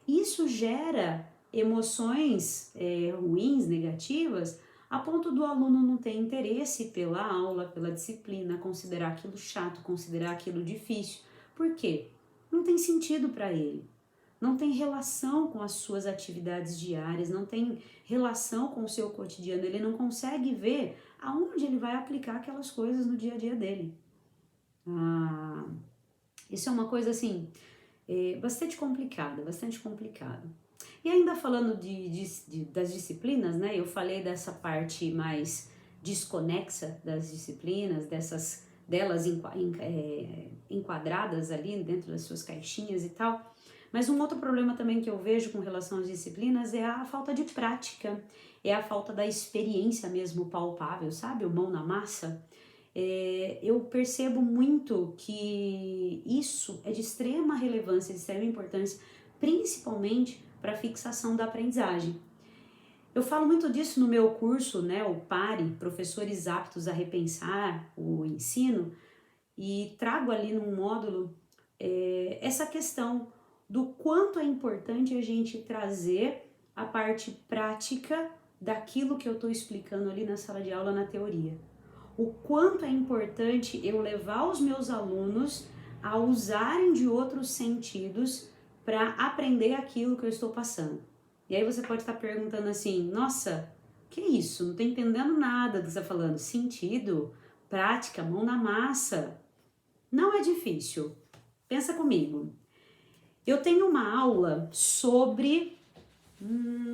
Isso gera emoções ruins, negativas, a ponto do aluno não ter interesse pela aula, pela disciplina, considerar aquilo chato, considerar aquilo difícil. Por quê? Não tem sentido para ele. Não tem relação com as suas atividades diárias, não tem relação com o seu cotidiano, ele não consegue ver aonde ele vai aplicar aquelas coisas no dia a dia dele. Isso é uma coisa assim, bastante complicada, bastante complicada. E ainda falando das disciplinas, né? Eu falei dessa parte mais desconexa das disciplinas, delas enquadradas ali dentro das suas caixinhas e tal. Mas um outro problema também que eu vejo com relação às disciplinas é a falta de prática, é a falta da experiência mesmo palpável, sabe? O mão na massa. Eu percebo muito que isso é de extrema relevância, de extrema importância, principalmente para a fixação da aprendizagem. Eu falo muito disso no meu curso, né, o PARE, Professores Aptos a Repensar o Ensino, e trago ali num módulo essa questão do quanto é importante a gente trazer a parte prática daquilo que eu estou explicando ali na sala de aula, na teoria. O quanto é importante eu levar os meus alunos a usarem de outros sentidos para aprender aquilo que eu estou passando. E aí você pode estar perguntando assim, nossa, que isso? Não estou entendendo nada do que você está falando. Sentido, prática, mão na massa. Não é difícil. Pensa comigo. Eu tenho uma aula sobre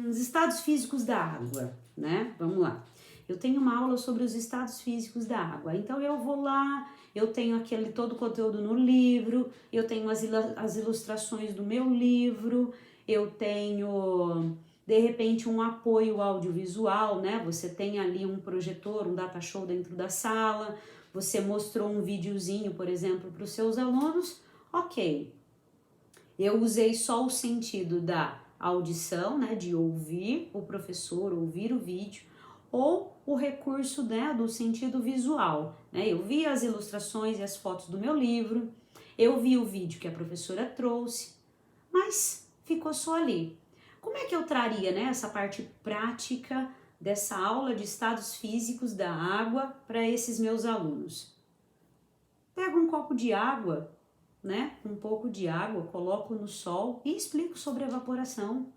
os estados físicos da água, né? Vamos lá. Eu tenho uma aula sobre os estados físicos da água. Então eu vou lá, eu tenho todo o conteúdo no livro, eu tenho as ilustrações do meu livro, eu tenho, de repente, um apoio audiovisual, né? Você tem ali um projetor, um data show dentro da sala, você mostrou um videozinho, por exemplo, para os seus alunos, ok. Eu usei só o sentido da audição, né, de ouvir o professor, ouvir o vídeo, ou o recurso, né, do sentido visual, né? Eu vi as ilustrações e as fotos do meu livro, eu vi o vídeo que a professora trouxe, mas ficou só ali. Como é que eu traria, né, essa parte prática dessa aula de estados físicos da água para esses meus alunos? Pego um copo de água, né, um pouco de água, coloco no sol e explico sobre a evaporação.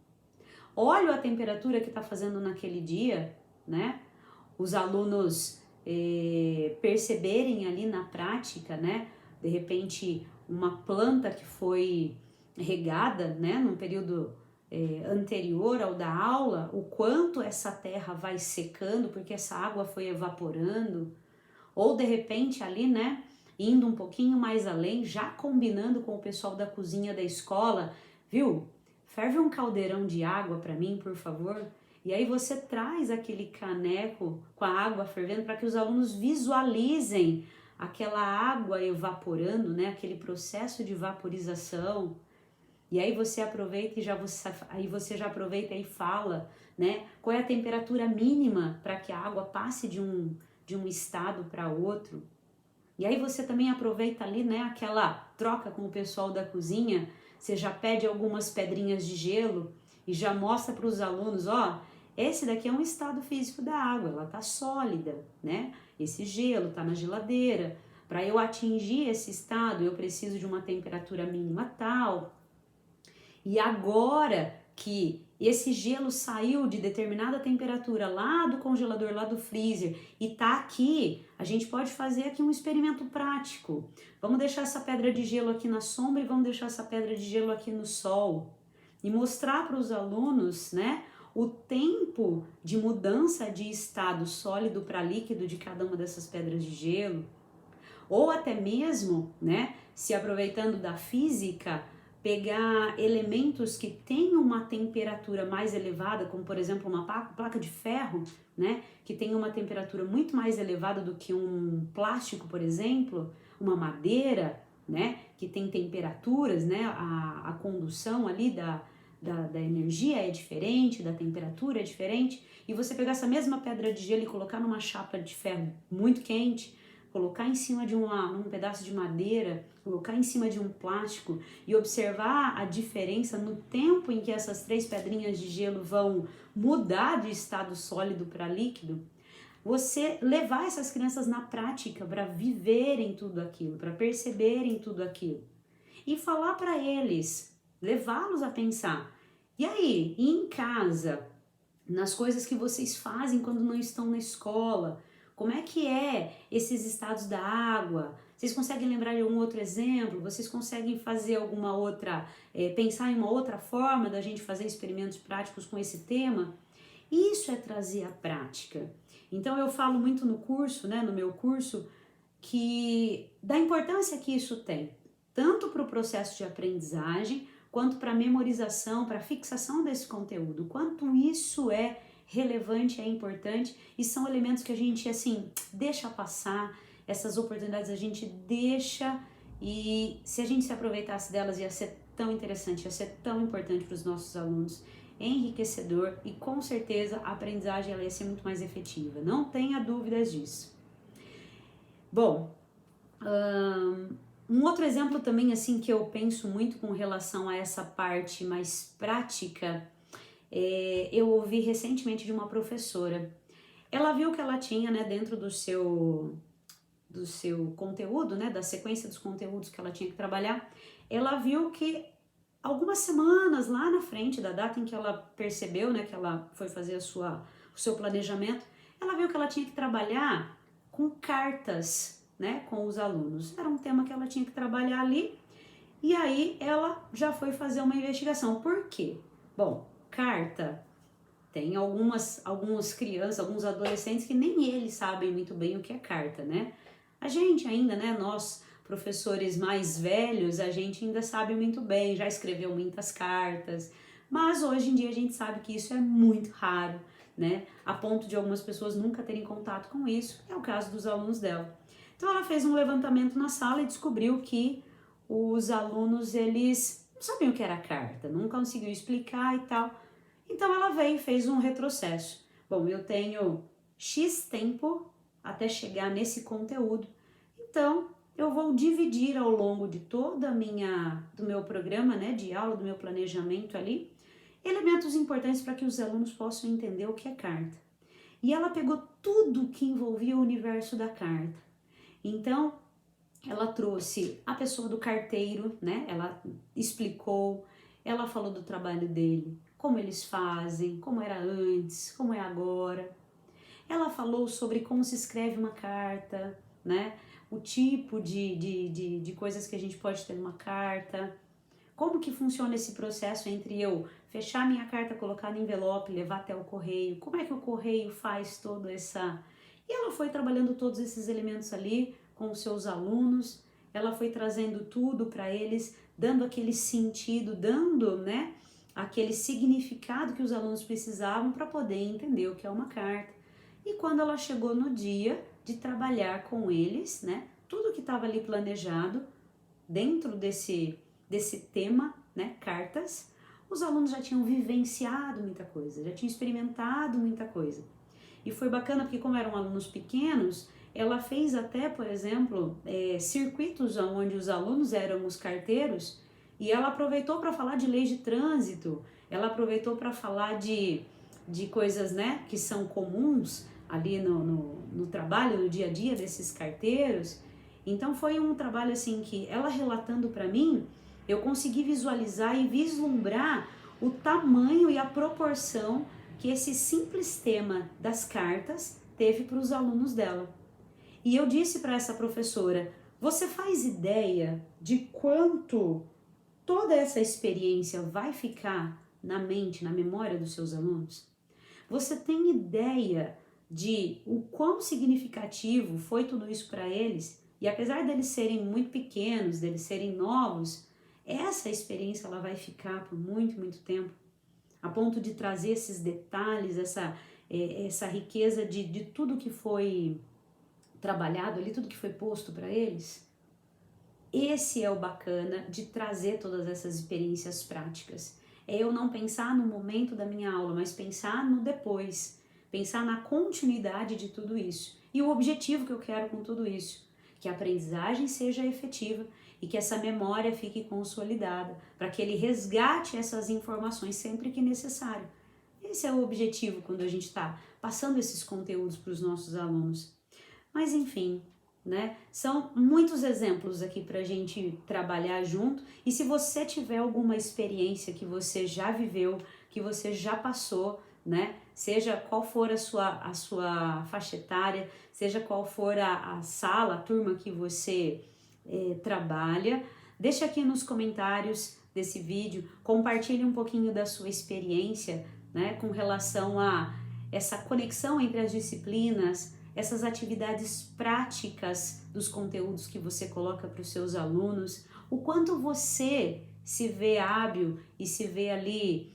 Olho a temperatura que está fazendo naquele dia, né? Os alunos perceberem ali na prática, né? De repente, uma planta que foi regada, né, num período anterior ao da aula, o quanto essa terra vai secando porque essa água foi evaporando, ou de repente ali, né, indo um pouquinho mais além, já combinando com o pessoal da cozinha da escola, viu? Ferve um caldeirão de água para mim, por favor. E aí você traz aquele caneco com a água fervendo para que os alunos visualizem aquela água evaporando, né? Aquele processo de vaporização. E aí você aproveita e você já aproveita e fala, né? Qual é a temperatura mínima para que a água passe de um estado para outro. E aí você também aproveita ali, né, aquela troca com o pessoal da cozinha, você já pede algumas pedrinhas de gelo e já mostra para os alunos, ó, esse daqui é um estado físico da água, ela tá sólida, né? Esse gelo tá na geladeira. Para eu atingir esse estado, eu preciso de uma temperatura mínima tal. E agora que esse gelo saiu de determinada temperatura lá do congelador, lá do freezer, e tá aqui, a gente pode fazer aqui um experimento prático. Vamos deixar essa pedra de gelo aqui na sombra e vamos deixar essa pedra de gelo aqui no sol. E mostrar para os alunos, né, o tempo de mudança de estado sólido para líquido de cada uma dessas pedras de gelo. Ou até mesmo, né, se aproveitando da física, pegar elementos que têm uma temperatura mais elevada, como por exemplo uma placa de ferro, né, que tem uma temperatura muito mais elevada do que um plástico, por exemplo, uma madeira, né, que tem temperaturas, né, a condução ali da energia é diferente, da temperatura é diferente, e você pegar essa mesma pedra de gelo e colocar numa chapa de ferro muito quente, colocar em cima de um pedaço de madeira, colocar em cima de um plástico e observar a diferença no tempo em que essas 3 pedrinhas de gelo vão mudar de estado sólido para líquido, você levar essas crianças na prática para viverem tudo aquilo, para perceberem tudo aquilo e falar para eles, levá-los a pensar. E aí, em casa, nas coisas que vocês fazem quando não estão na escola, como é que é esses estados da água? Vocês conseguem lembrar de algum outro exemplo? Vocês conseguem fazer alguma outra, pensar em uma outra forma da gente fazer experimentos práticos com esse tema? Isso é trazer a prática. Então eu falo muito no curso, né, no meu curso, que da importância que isso tem, tanto para o processo de aprendizagem, quanto para a memorização, para a fixação desse conteúdo, quanto isso é relevante, é importante, e são elementos que a gente, assim, deixa passar, essas oportunidades a gente deixa, e se a gente se aproveitasse delas ia ser tão interessante, ia ser tão importante para os nossos alunos, enriquecedor, e com certeza a aprendizagem ela ia ser muito mais efetiva, não tenha dúvidas disso. Bom, um outro exemplo também assim que eu penso muito com relação a essa parte mais prática, eu ouvi recentemente de uma professora. Ela viu que ela tinha, né, dentro do seu conteúdo, né, da sequência dos conteúdos que ela tinha que trabalhar, ela viu que algumas semanas lá na frente da data em que ela percebeu, né, que ela foi fazer o seu planejamento, ela viu que ela tinha que trabalhar com cartas, né, com os alunos. Era um tema que ela tinha que trabalhar ali, e aí ela já foi fazer uma investigação. Por quê? Bom, carta tem algumas crianças, alguns adolescentes que nem eles sabem muito bem o que é carta, né? A gente ainda, né, nós professores mais velhos, a gente ainda sabe muito bem, já escreveu muitas cartas, mas hoje em dia a gente sabe que isso é muito raro, né? A ponto de algumas pessoas nunca terem contato com isso, é o caso dos alunos dela. Então ela fez um levantamento na sala e descobriu que os alunos, eles não sabiam o que era carta, não conseguiam explicar e tal. Então ela veio e fez um retrocesso. Bom, eu tenho X tempo até chegar nesse conteúdo, então eu vou dividir ao longo de toda do meu programa, né, de aula, do meu planejamento ali, elementos importantes para que os alunos possam entender o que é carta. E ela pegou tudo que envolvia o universo da carta. Então, ela trouxe a pessoa do carteiro, né? Ela explicou, ela falou do trabalho dele, como eles fazem, como era antes, como é agora. Ela falou sobre como se escreve uma carta, né? O tipo de coisas que a gente pode ter numa carta. Como que funciona esse processo entre eu fechar minha carta, colocar no envelope, levar até o correio? Como é que o correio faz toda essa... E ela foi trabalhando todos esses elementos ali com os seus alunos, ela foi trazendo tudo para eles, dando aquele sentido, dando, né, aquele significado que os alunos precisavam para poder entender o que é uma carta. E quando ela chegou no dia de trabalhar com eles, né, tudo que estava ali planejado dentro desse tema, né, cartas, os alunos já tinham vivenciado muita coisa, já tinham experimentado muita coisa. E foi bacana porque como eram alunos pequenos, ela fez até, por exemplo, circuitos onde os alunos eram os carteiros, e ela aproveitou para falar de leis de trânsito, ela aproveitou para falar de coisas, né, que são comuns ali no trabalho, no dia a dia desses carteiros. Então foi um trabalho assim que ela relatando para mim, eu consegui visualizar e vislumbrar o tamanho e a proporção que esse simples tema das cartas teve para os alunos dela. E eu disse para essa professora, você faz ideia de quanto toda essa experiência vai ficar na mente, na memória dos seus alunos? Você tem ideia de o quão significativo foi tudo isso para eles? E apesar deles serem muito pequenos, deles serem novos, essa experiência ela vai ficar por muito, muito tempo, a ponto de trazer esses detalhes, essa riqueza de tudo que foi trabalhado ali, tudo que foi posto para eles. Esse é o bacana de trazer todas essas experiências práticas. É eu não pensar no momento da minha aula, mas pensar no depois, pensar na continuidade de tudo isso. E o objetivo que eu quero com tudo isso, que a aprendizagem seja efetiva e que essa memória fique consolidada, para que ele resgate essas informações sempre que necessário. Esse é o objetivo quando a gente está passando esses conteúdos para os nossos alunos. Mas enfim, né? São muitos exemplos aqui para a gente trabalhar junto. E se você tiver alguma experiência que você já viveu, que você já passou, né? Seja qual for a sua faixa etária, seja qual for a sala, a turma que você trabalha, deixa aqui nos comentários desse vídeo, compartilhe um pouquinho da sua experiência, né? Com relação a essa conexão entre as disciplinas, essas atividades práticas dos conteúdos que você coloca para os seus alunos, o quanto você se vê hábil e se vê ali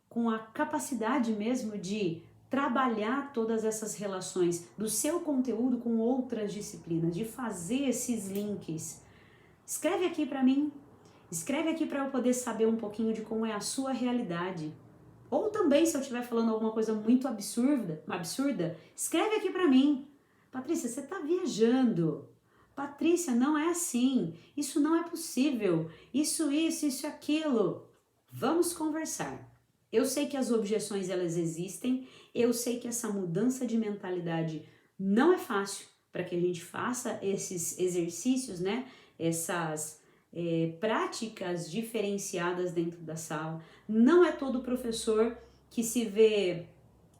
com a capacidade mesmo de trabalhar todas essas relações do seu conteúdo com outras disciplinas, de fazer esses links. Escreve aqui para mim, escreve aqui para eu poder saber um pouquinho de como é a sua realidade. Ou também, se eu estiver falando alguma coisa muito absurda, escreve aqui para mim. Patrícia, você está viajando. Patrícia, não é assim. Isso não é possível. Isso, aquilo. Vamos conversar. Eu sei que as objeções, elas existem. Eu sei que essa mudança de mentalidade não é fácil para que a gente faça esses exercícios, né? Essas práticas diferenciadas dentro da sala. Não é todo professor que se vê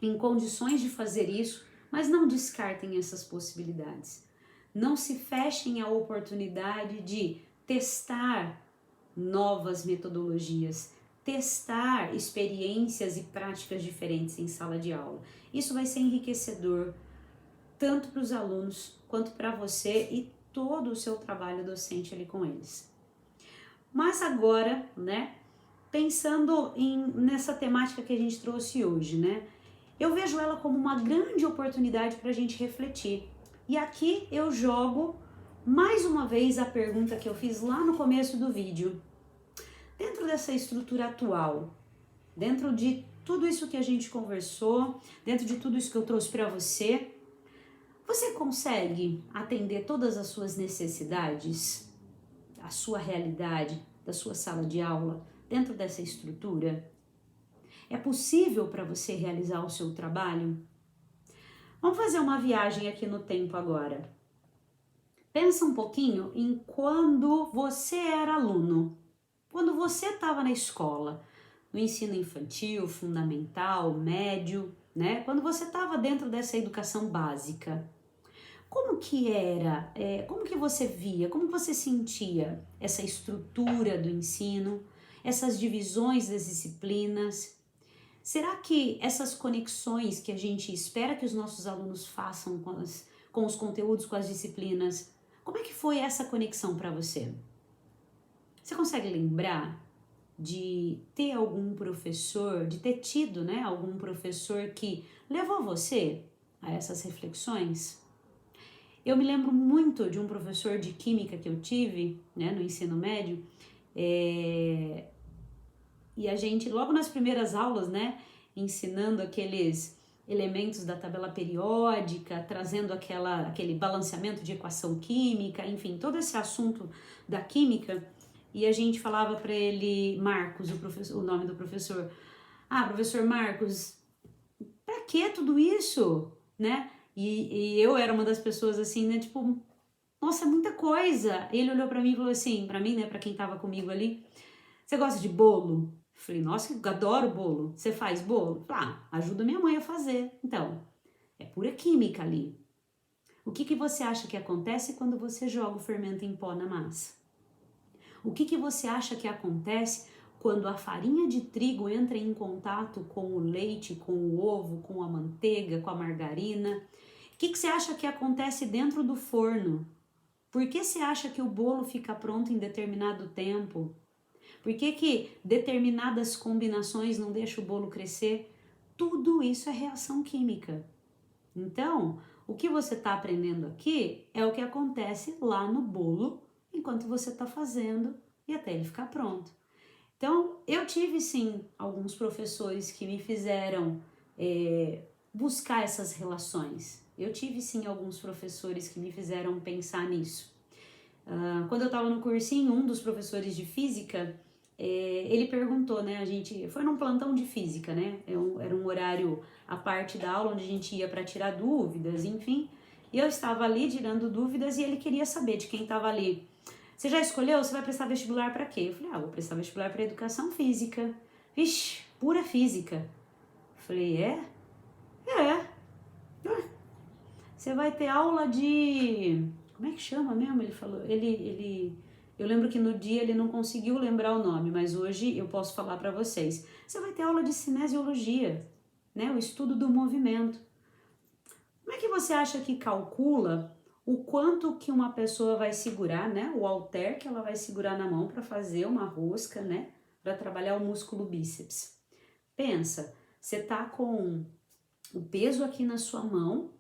em condições de fazer isso, mas não descartem essas possibilidades. Não se fechem à oportunidade de testar novas metodologias, testar experiências e práticas diferentes em sala de aula. Isso vai ser enriquecedor tanto para os alunos quanto para você e todo o seu trabalho docente ali com eles. Mas agora, né, pensando nessa temática que a gente trouxe hoje, né, eu vejo ela como uma grande oportunidade para a gente refletir. E aqui eu jogo mais uma vez a pergunta que eu fiz lá no começo do vídeo. Dentro dessa estrutura atual, dentro de tudo isso que a gente conversou, dentro de tudo isso que eu trouxe para você, você consegue atender todas as suas necessidades, a sua realidade, da sua sala de aula, dentro dessa estrutura? É possível para você realizar o seu trabalho? Vamos fazer uma viagem aqui no tempo agora. Pensa um pouquinho em quando você era aluno, quando você estava na escola, no ensino infantil, fundamental, médio, né? Quando você estava dentro dessa educação básica. Como que era, como que você via, como você sentia essa estrutura do ensino, essas divisões das disciplinas? Será que essas conexões que a gente espera que os nossos alunos façam com os conteúdos, com as disciplinas, como é que foi essa conexão para você? Você consegue lembrar de ter algum professor, de ter tido, né, algum professor que levou você a essas reflexões? Eu me lembro muito de um professor de química que eu tive, né, no ensino médio, e a gente, logo nas primeiras aulas, né, ensinando aqueles elementos da tabela periódica, trazendo aquele balanceamento de equação química, enfim, todo esse assunto da química, e a gente falava para ele, Marcos, o nome do professor, professor Marcos, para que tudo isso, né? E eu era uma das pessoas assim, né, tipo, nossa, é muita coisa. Ele olhou pra mim e falou assim, pra mim, né, pra quem tava comigo ali, você gosta de bolo? Eu falei, nossa, eu adoro bolo. Você faz bolo? Ajuda minha mãe a fazer. Então, é pura química ali. O que você acha que acontece quando você joga o fermento em pó na massa? O que você acha que acontece quando a farinha de trigo entra em contato com o leite, com o ovo, com a manteiga, com a margarina? O que você acha que acontece dentro do forno? Por que você acha que o bolo fica pronto em determinado tempo? Por que determinadas combinações não deixam o bolo crescer? Tudo isso é reação química. Então, O que você está aprendendo aqui é o que acontece lá no bolo, enquanto você está fazendo e até ele ficar pronto. Então, eu tive sim alguns professores que me fizeram buscar essas relações. Eu tive sim alguns professores que me fizeram pensar nisso. Quando eu estava no cursinho, um dos professores de física, ele perguntou, né? A gente foi num plantão de física, né? Era um horário à parte da aula onde a gente ia para tirar dúvidas, enfim. E eu estava ali tirando dúvidas e ele queria saber de quem estava ali. Você já escolheu? Você vai prestar vestibular para quê? Eu falei, vou prestar vestibular para educação física. Vixe, pura física. Eu falei, é? Você vai ter aula de... Como é que chama mesmo? Ele falou. Eu lembro que no dia ele não conseguiu lembrar o nome, mas hoje eu posso falar para vocês. Você vai ter aula de cinesiologia, né? O estudo do movimento. Como é que você acha que calcula o quanto que uma pessoa vai segurar, né? O halter que ela vai segurar na mão para fazer uma rosca, né? Para trabalhar o músculo bíceps. Pensa, você tá com o peso aqui na sua mão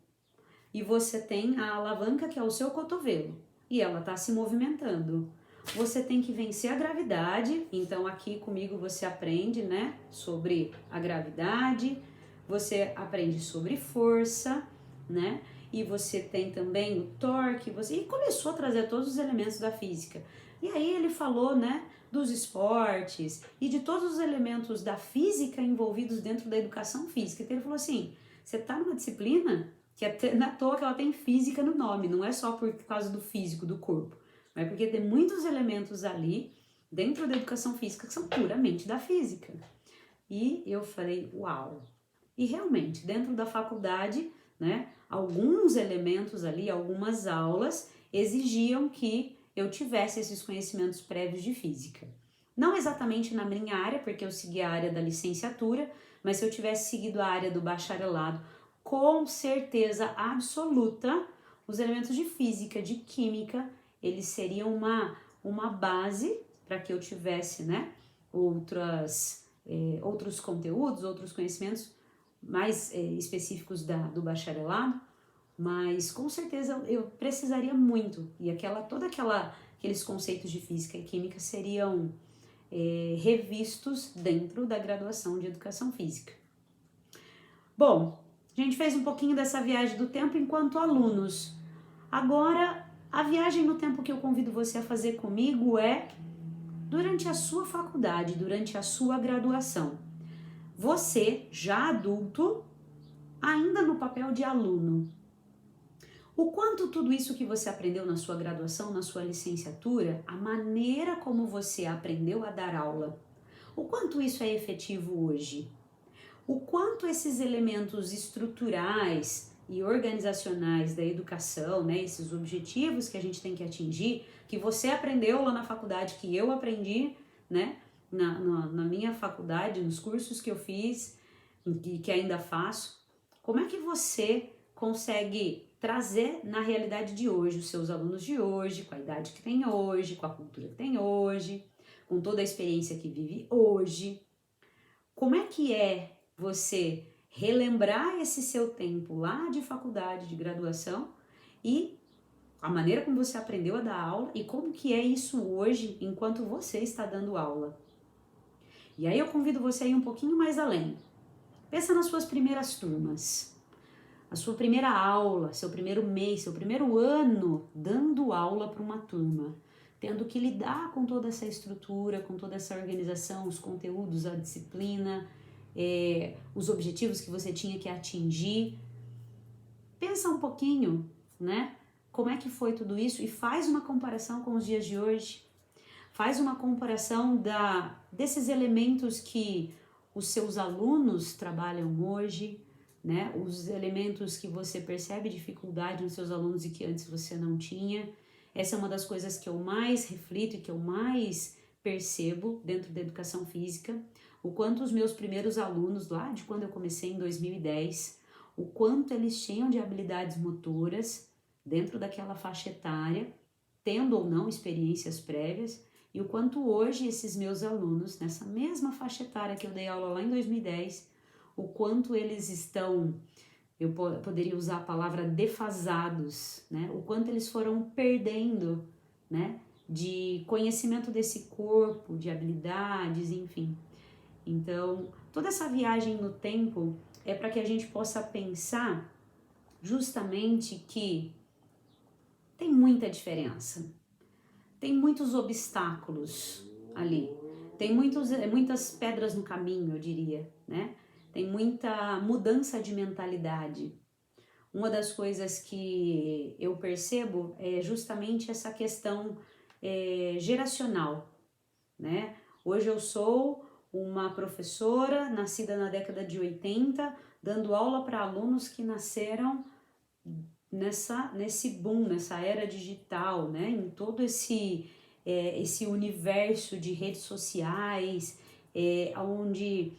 e você tem a alavanca que é o seu cotovelo e ela tá se movimentando. Você tem que vencer a gravidade, então aqui comigo você aprende, né, sobre a gravidade, você aprende sobre força, né, e você tem também o torque, e começou a trazer todos os elementos da física. E aí ele falou, né, dos esportes e de todos os elementos da física envolvidos dentro da educação física. Então ele falou assim, você tá numa disciplina que não é à toa que ela tem física no nome, não é só por causa do físico, do corpo, mas porque tem muitos elementos ali dentro da educação física que são puramente da física. E eu falei, uau! E realmente, dentro da faculdade, né, alguns elementos ali, algumas aulas exigiam que eu tivesse esses conhecimentos prévios de física. Não exatamente na minha área, porque eu segui a área da licenciatura, mas se eu tivesse seguido a área do bacharelado, com certeza absoluta, os elementos de física, de química, eles seriam uma base para que eu tivesse, né, outros conteúdos, outros conhecimentos mais específicos do bacharelado, mas com certeza eu precisaria muito, e aqueles conceitos de física e química seriam revistos dentro da graduação de educação física. Bom, a gente fez um pouquinho dessa viagem do tempo enquanto alunos. Agora, a viagem no tempo que eu convido você a fazer comigo é durante a sua faculdade, durante a sua graduação. Você, já adulto, ainda no papel de aluno. O quanto tudo isso que você aprendeu na sua graduação, na sua licenciatura, a maneira como você aprendeu a dar aula, o quanto isso é efetivo hoje? O quanto esses elementos estruturais e organizacionais da educação, né, esses objetivos que a gente tem que atingir, que você aprendeu lá na faculdade, que eu aprendi, né, na minha faculdade, nos cursos que eu fiz e que ainda faço, como é que você consegue trazer na realidade de hoje os seus alunos de hoje, com a idade que tem hoje, com a cultura que tem hoje, com toda a experiência que vive hoje? Como é que é você relembrar esse seu tempo lá de faculdade, de graduação e a maneira como você aprendeu a dar aula e como que é isso hoje enquanto você está dando aula? E aí eu convido você a ir um pouquinho mais além. Pensa nas suas primeiras turmas, a sua primeira aula, seu primeiro mês, seu primeiro ano dando aula para uma turma, tendo que lidar com toda essa estrutura, com toda essa organização, os conteúdos, a disciplina, os objetivos que você tinha que atingir. Pensa um pouquinho, né? Como é que foi tudo isso e faz uma comparação com os dias de hoje. Faz uma comparação desses elementos que os seus alunos trabalham hoje, né? Os elementos que você percebe dificuldade nos seus alunos e que antes você não tinha. Essa é uma das coisas que eu mais reflito e que eu mais percebo dentro da educação física. O quanto os meus primeiros alunos, lá de quando eu comecei em 2010, o quanto eles tinham de habilidades motoras dentro daquela faixa etária, tendo ou não experiências prévias, e o quanto hoje esses meus alunos, nessa mesma faixa etária que eu dei aula lá em 2010, o quanto eles estão eu poderia usar a palavra defasados, né? O quanto eles foram perdendo, né? De conhecimento desse corpo, de habilidades, enfim. Então, toda essa viagem no tempo é para que a gente possa pensar justamente que tem muita diferença, tem muitos obstáculos ali, tem muitas pedras no caminho, eu diria, né? Tem muita mudança de mentalidade. Uma das coisas que eu percebo é justamente essa questão geracional, né? Hoje eu sou uma professora nascida na década de 80, dando aula para alunos que nasceram nesse boom, nessa era digital, né? Em todo esse universo de redes sociais, onde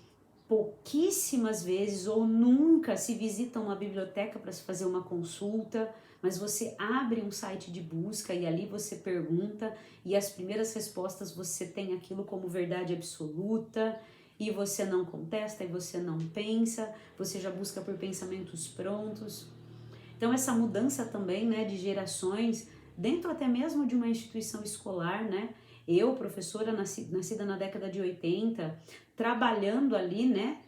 pouquíssimas vezes ou nunca se visita uma biblioteca para se fazer uma consulta, mas você abre um site de busca e ali você pergunta e as primeiras respostas você tem aquilo como verdade absoluta e você não contesta e você não pensa, você já busca por pensamentos prontos. Então essa mudança também, né, de gerações, dentro até mesmo de uma instituição escolar, né? Eu, professora nascida na década de 80, trabalhando ali, né,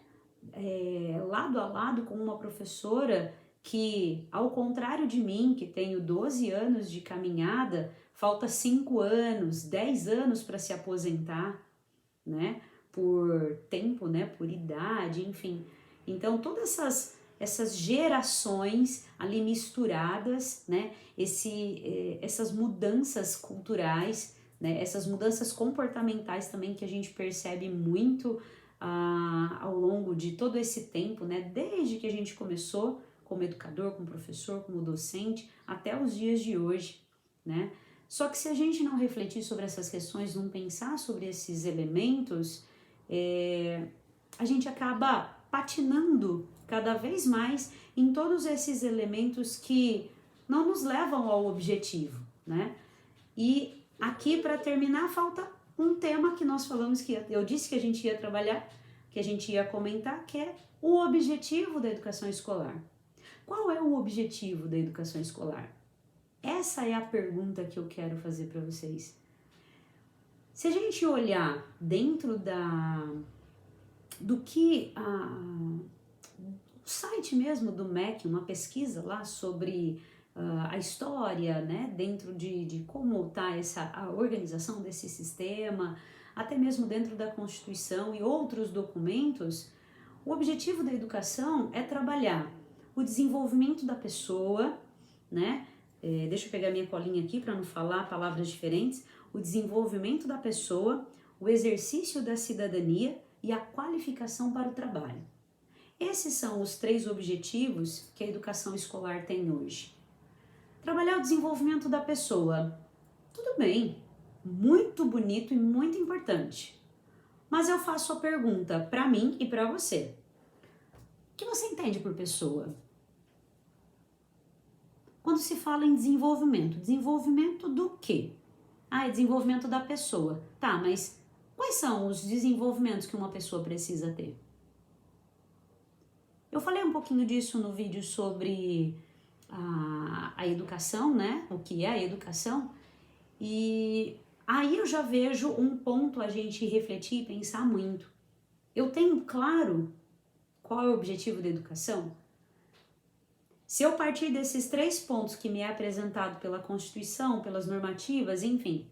lado a lado com uma professora que, ao contrário de mim, que tenho 12 anos de caminhada, falta 5 anos, 10 anos para se aposentar, né, por tempo, né, por idade, enfim. Então, todas essas gerações ali misturadas, né, essas mudanças culturais, né, essas mudanças comportamentais também que a gente percebe muito ao longo de todo esse tempo, né, desde que a gente começou como educador, como professor, como docente, até os dias de hoje, né? Só que se a gente não refletir sobre essas questões, não pensar sobre esses elementos, a gente acaba patinando cada vez mais em todos esses elementos que não nos levam ao objetivo, né? E aqui, para terminar, falta um tema que nós falamos que eu disse que a gente ia trabalhar, que a gente ia comentar, que é o objetivo da educação escolar. Qual é o objetivo da educação escolar? Essa é a pergunta que eu quero fazer para vocês. Se a gente olhar dentro do que o site mesmo do MEC, uma pesquisa lá sobre a história, né, dentro de como está a organização desse sistema, até mesmo dentro da Constituição e outros documentos, o objetivo da educação é trabalhar o desenvolvimento da pessoa, né? Deixa eu pegar minha colinha aqui para não falar palavras diferentes. O desenvolvimento da pessoa, o exercício da cidadania e a qualificação para o trabalho. Esses são os 3 objetivos que a educação escolar tem hoje. Trabalhar o desenvolvimento da pessoa, tudo bem, muito bonito e muito importante. Mas eu faço a pergunta para mim e para você. O que você entende por pessoa? Quando se fala em desenvolvimento do quê? É desenvolvimento da pessoa. Tá, mas quais são os desenvolvimentos que uma pessoa precisa ter? Eu falei um pouquinho disso no vídeo sobre a educação, né? O que é a educação. E aí eu já vejo um ponto a gente refletir e pensar muito. Eu tenho claro qual é o objetivo da educação? Se eu partir desses 3 pontos que me é apresentado pela Constituição, pelas normativas, enfim,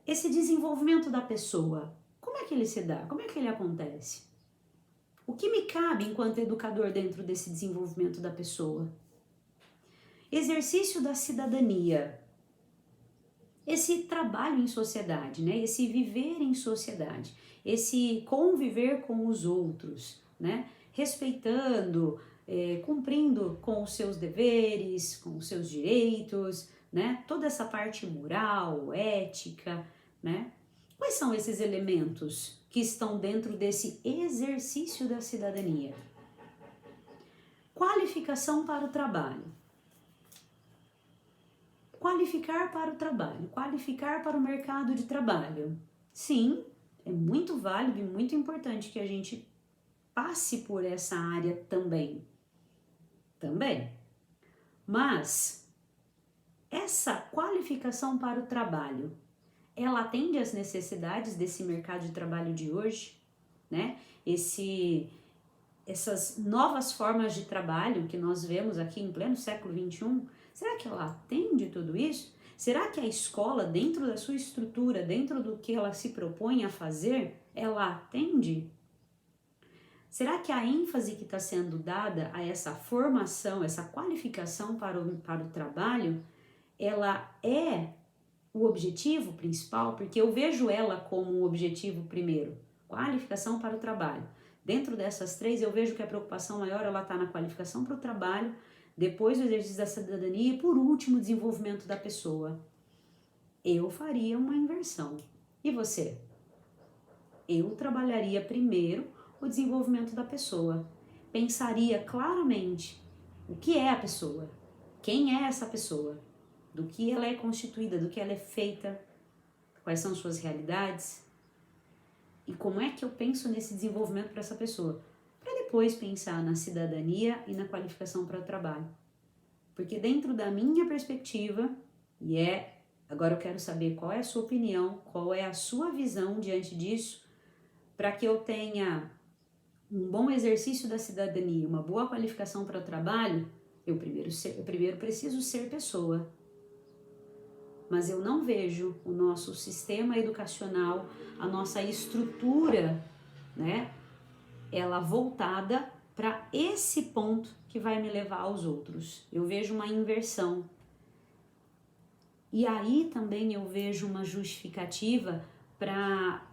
esse desenvolvimento da pessoa, como é que ele se dá? Como é que ele acontece? O que me cabe enquanto educador dentro desse desenvolvimento da pessoa? Exercício da cidadania. Esse trabalho em sociedade, né? Esse viver em sociedade, esse conviver com os outros, né? Respeitando, cumprindo com os seus deveres, com os seus direitos, né? Toda essa parte moral, ética, né? Quais são esses elementos que estão dentro desse exercício da cidadania? Qualificação para o trabalho. Qualificar para o trabalho, qualificar para o mercado de trabalho. Sim, é muito válido e muito importante que a gente passe por essa área também. Também. Mas essa qualificação para o trabalho, ela atende às necessidades desse mercado de trabalho de hoje, né? Essas novas formas de trabalho que nós vemos aqui em pleno século XXI, será que ela atende tudo isso? Será que a escola, dentro da sua estrutura, dentro do que ela se propõe a fazer, ela atende? Será que a ênfase que está sendo dada a essa formação, essa qualificação para o trabalho, ela é o objetivo principal? Porque eu vejo ela como o objetivo primeiro, qualificação para o trabalho. Dentro dessas três, eu vejo que a preocupação maior ela está na qualificação para o trabalho, depois o exercício da cidadania e, por último, o desenvolvimento da pessoa. Eu faria uma inversão. E você? Eu trabalharia primeiro o desenvolvimento da pessoa. Pensaria claramente o que é a pessoa, quem é essa pessoa, do que ela é constituída, do que ela é feita, quais são suas realidades e como é que eu penso nesse desenvolvimento para essa pessoa, para depois pensar na cidadania e na qualificação para o trabalho. Porque dentro da minha perspectiva, agora eu quero saber qual é a sua opinião, qual é a sua visão diante disso, para que eu tenha um bom exercício da cidadania, uma boa qualificação para o trabalho, eu primeiro preciso ser pessoa. Mas eu não vejo o nosso sistema educacional, a nossa estrutura, né, ela voltada para esse ponto que vai me levar aos outros. Eu vejo uma inversão. E aí também eu vejo uma justificativa para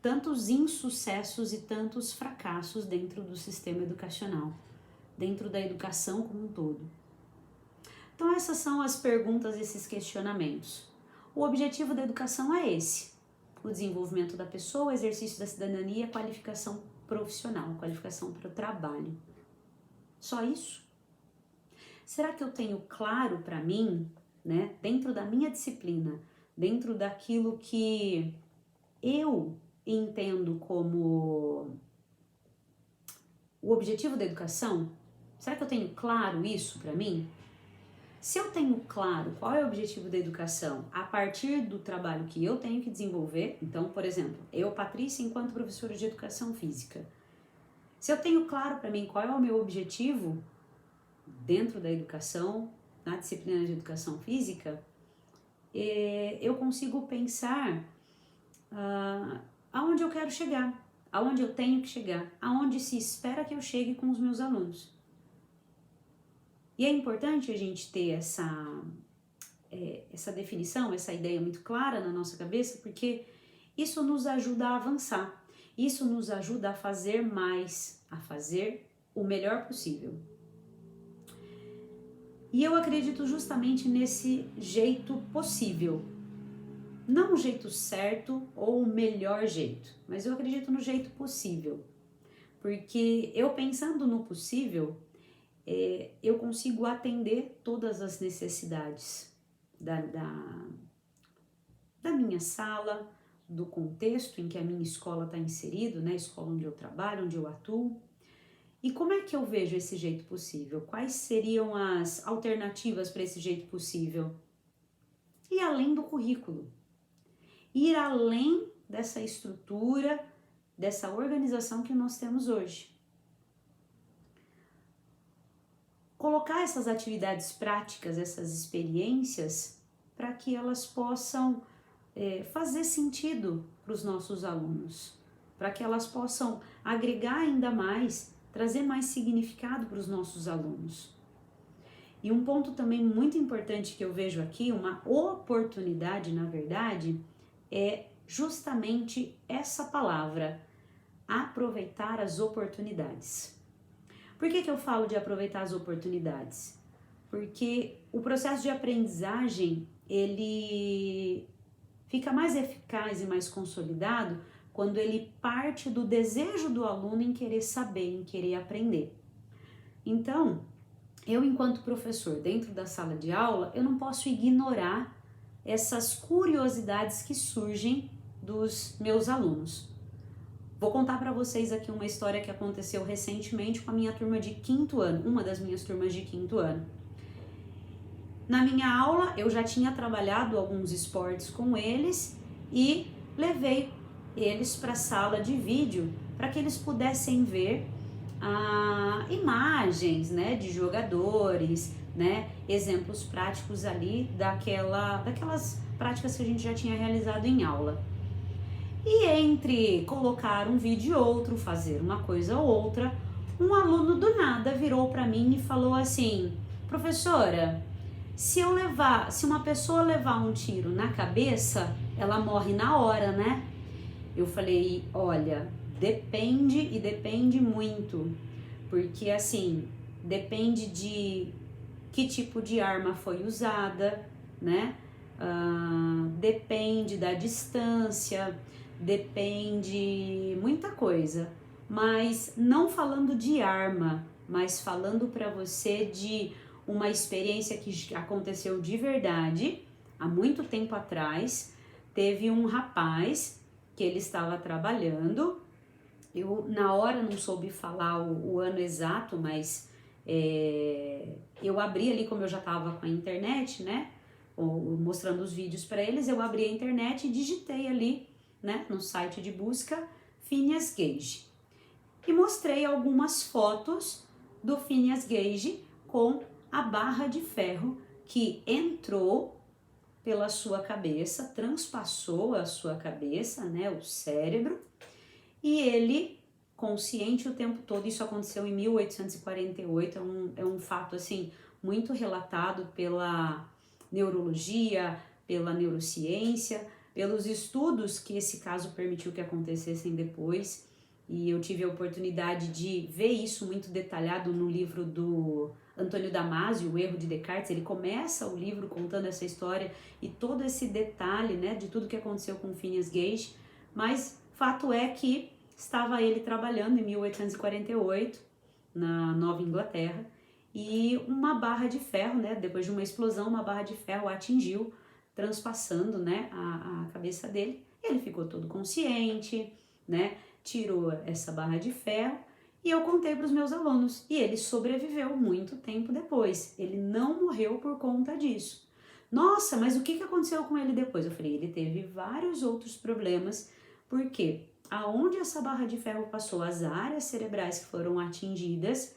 tantos insucessos e tantos fracassos dentro do sistema educacional, dentro da educação como um todo. Então essas são as perguntas, esses questionamentos. O objetivo da educação é esse: o desenvolvimento da pessoa, o exercício da cidadania, a qualificação profissional, a qualificação para o trabalho. Só isso? Será que eu tenho claro para mim, né, dentro da minha disciplina, dentro daquilo que eu entendo como o objetivo da educação? Será que eu tenho claro isso para mim? Se eu tenho claro qual é o objetivo da educação a partir do trabalho que eu tenho que desenvolver, então, por exemplo, eu, Patrícia, enquanto professora de educação física, se eu tenho claro para mim qual é o meu objetivo dentro da educação, na disciplina de educação física, eu consigo pensar aonde eu quero chegar, aonde eu tenho que chegar, aonde se espera que eu chegue com os meus alunos. E é importante a gente ter essa definição, essa ideia muito clara na nossa cabeça, porque isso nos ajuda a avançar, isso nos ajuda a fazer mais, a fazer o melhor possível. E eu acredito justamente nesse jeito possível. Não o jeito certo ou o melhor jeito, mas eu acredito no jeito possível. Porque eu pensando no possível, eu consigo atender todas as necessidades da minha sala, do contexto em que a minha escola está inserido, né? A escola onde eu trabalho, onde eu atuo. E como é que eu vejo esse jeito possível? Quais seriam as alternativas para esse jeito possível? Ir além do currículo. Ir além dessa estrutura, dessa organização que nós temos hoje. Colocar essas atividades práticas, essas experiências, para que elas possam fazer sentido para os nossos alunos, para que elas possam agregar ainda mais, trazer mais significado para os nossos alunos. E um ponto também muito importante que eu vejo aqui, uma oportunidade, na verdade, é justamente essa palavra, aproveitar as oportunidades. Por que eu falo de aproveitar as oportunidades? Porque o processo de aprendizagem, ele fica mais eficaz e mais consolidado quando ele parte do desejo do aluno em querer saber, em querer aprender. Então, eu enquanto professor dentro da sala de aula, eu não posso ignorar essas curiosidades que surgem dos meus alunos. Vou contar para vocês aqui uma história que aconteceu recentemente com a minha turma de quinto ano, uma das minhas turmas de quinto ano. Na minha aula, eu já tinha trabalhado alguns esportes com eles e levei eles para a sala de vídeo para que eles pudessem ver imagens, né, de jogadores, né, exemplos práticos ali daquelas práticas que a gente já tinha realizado em aula. E entre colocar um vídeo e outro, fazer uma coisa ou outra, um aluno do nada virou para mim e falou assim: professora, se uma pessoa levar um tiro na cabeça, ela morre na hora, né? Eu falei: olha, depende e depende muito, porque assim, depende de que tipo de arma foi usada, né? Depende da distância, depende muita coisa, mas não falando de arma, mas falando para você de uma experiência que aconteceu de verdade há muito tempo atrás. Teve um rapaz que ele estava trabalhando, eu na hora não soube falar o ano exato, mas eu abri ali, como eu já estava com a internet, né, mostrando os vídeos para eles, eu abri a internet e digitei ali, né, no site de busca Phineas Gage e mostrei algumas fotos do Phineas Gage com a barra de ferro que entrou pela sua cabeça, transpassou a sua cabeça, né, o cérebro, e ele consciente o tempo todo. Isso aconteceu em 1848, é um fato assim muito relatado pela neurologia, pela neurociência, pelos estudos que esse caso permitiu que acontecessem depois, e eu tive a oportunidade de ver isso muito detalhado no livro do Antônio Damasio, O Erro de Descartes. Ele começa o livro contando essa história e todo esse detalhe, né, de tudo que aconteceu com Phineas Gage, mas fato é que estava ele trabalhando em 1848 na Nova Inglaterra e uma barra de ferro, né, depois de uma explosão, uma barra de ferro atingiu, transpassando, né, a cabeça dele. Ele ficou todo consciente, né, tirou essa barra de ferro e eu contei para os meus alunos e ele sobreviveu muito tempo depois. Ele não morreu por conta disso. Nossa, mas o que aconteceu com ele depois? Eu falei, ele teve vários outros problemas, porque aonde essa barra de ferro passou, as áreas cerebrais que foram atingidas,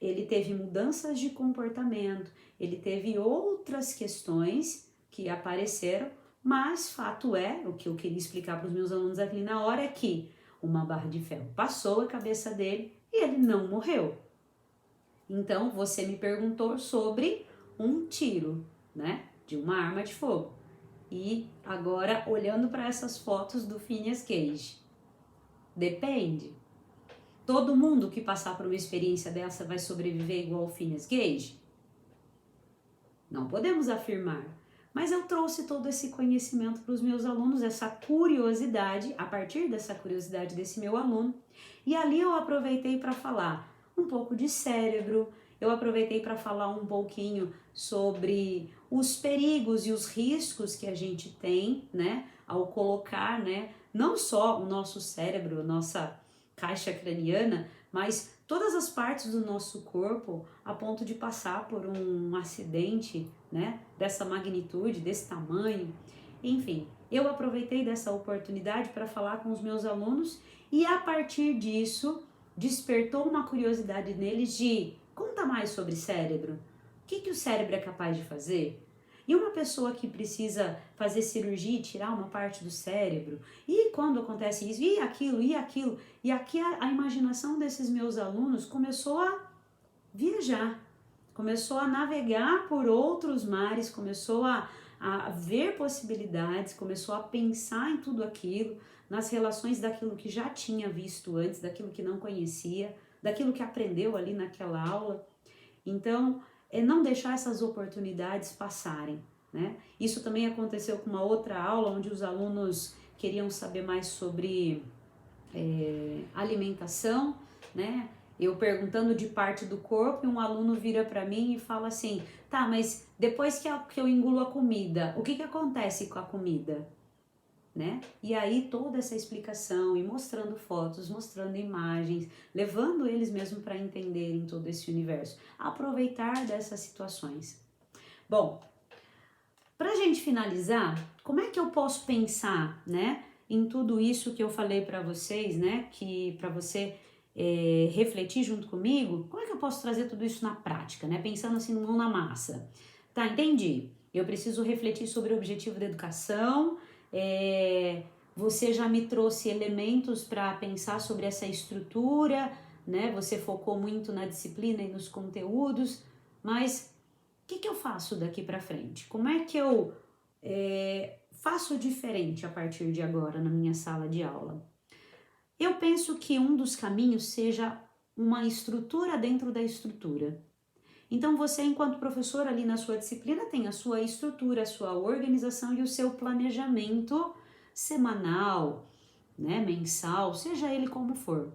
ele teve mudanças de comportamento, ele teve outras questões que apareceram, mas fato é, o que eu queria explicar para os meus alunos ali na hora é que uma barra de ferro passou a cabeça dele e ele não morreu. Então, você me perguntou sobre um tiro, né, de uma arma de fogo. E agora, olhando para essas fotos do Phineas Gage, depende. Todo mundo que passar por uma experiência dessa vai sobreviver igual o Phineas Gage? Não podemos afirmar. Mas eu trouxe todo esse conhecimento para os meus alunos, essa curiosidade, a partir dessa curiosidade desse meu aluno. E ali eu aproveitei para falar um pouco de cérebro, eu aproveitei para falar um pouquinho sobre os perigos e os riscos que a gente tem, né, ao colocar, né, não só o nosso cérebro, nossa caixa craniana, mas todas as partes do nosso corpo a ponto de passar por um acidente, né, dessa magnitude, desse tamanho. Enfim, eu aproveitei dessa oportunidade para falar com os meus alunos e a partir disso despertou uma curiosidade neles de conta mais sobre cérebro. O que o cérebro é capaz de fazer? E uma pessoa que precisa fazer cirurgia e tirar uma parte do cérebro, e quando acontece isso, e aquilo, e aquilo, e aqui a imaginação desses meus alunos começou a viajar, começou a navegar por outros mares, começou a ver possibilidades, começou a pensar em tudo aquilo, nas relações daquilo que já tinha visto antes, daquilo que não conhecia, daquilo que aprendeu ali naquela aula. Então, não deixar essas oportunidades passarem, né? Isso também aconteceu com uma outra aula, onde os alunos queriam saber mais sobre alimentação, né? Eu perguntando de parte do corpo e um aluno vira para mim e fala assim, tá, mas depois que eu engulo a comida, o que acontece com a comida? né? E aí toda essa explicação e mostrando fotos, mostrando imagens, levando eles mesmo para entenderem todo esse universo, aproveitar dessas situações. Bom, para a gente finalizar, como é que eu posso pensar, né, em tudo isso que eu falei para vocês, né, que para você refletir junto comigo, como é que eu posso trazer tudo isso na prática, né, pensando assim no mão na massa? Tá, entendi. Eu preciso refletir sobre o objetivo da educação. Você já me trouxe elementos para pensar sobre essa estrutura, né? Você focou muito na disciplina e nos conteúdos, mas o que eu faço daqui para frente? Como é que eu faço diferente a partir de agora na minha sala de aula? Eu penso que um dos caminhos seja uma estrutura dentro da estrutura. Então você, enquanto professor ali na sua disciplina, tem a sua estrutura, a sua organização e o seu planejamento semanal, né, mensal, seja ele como for.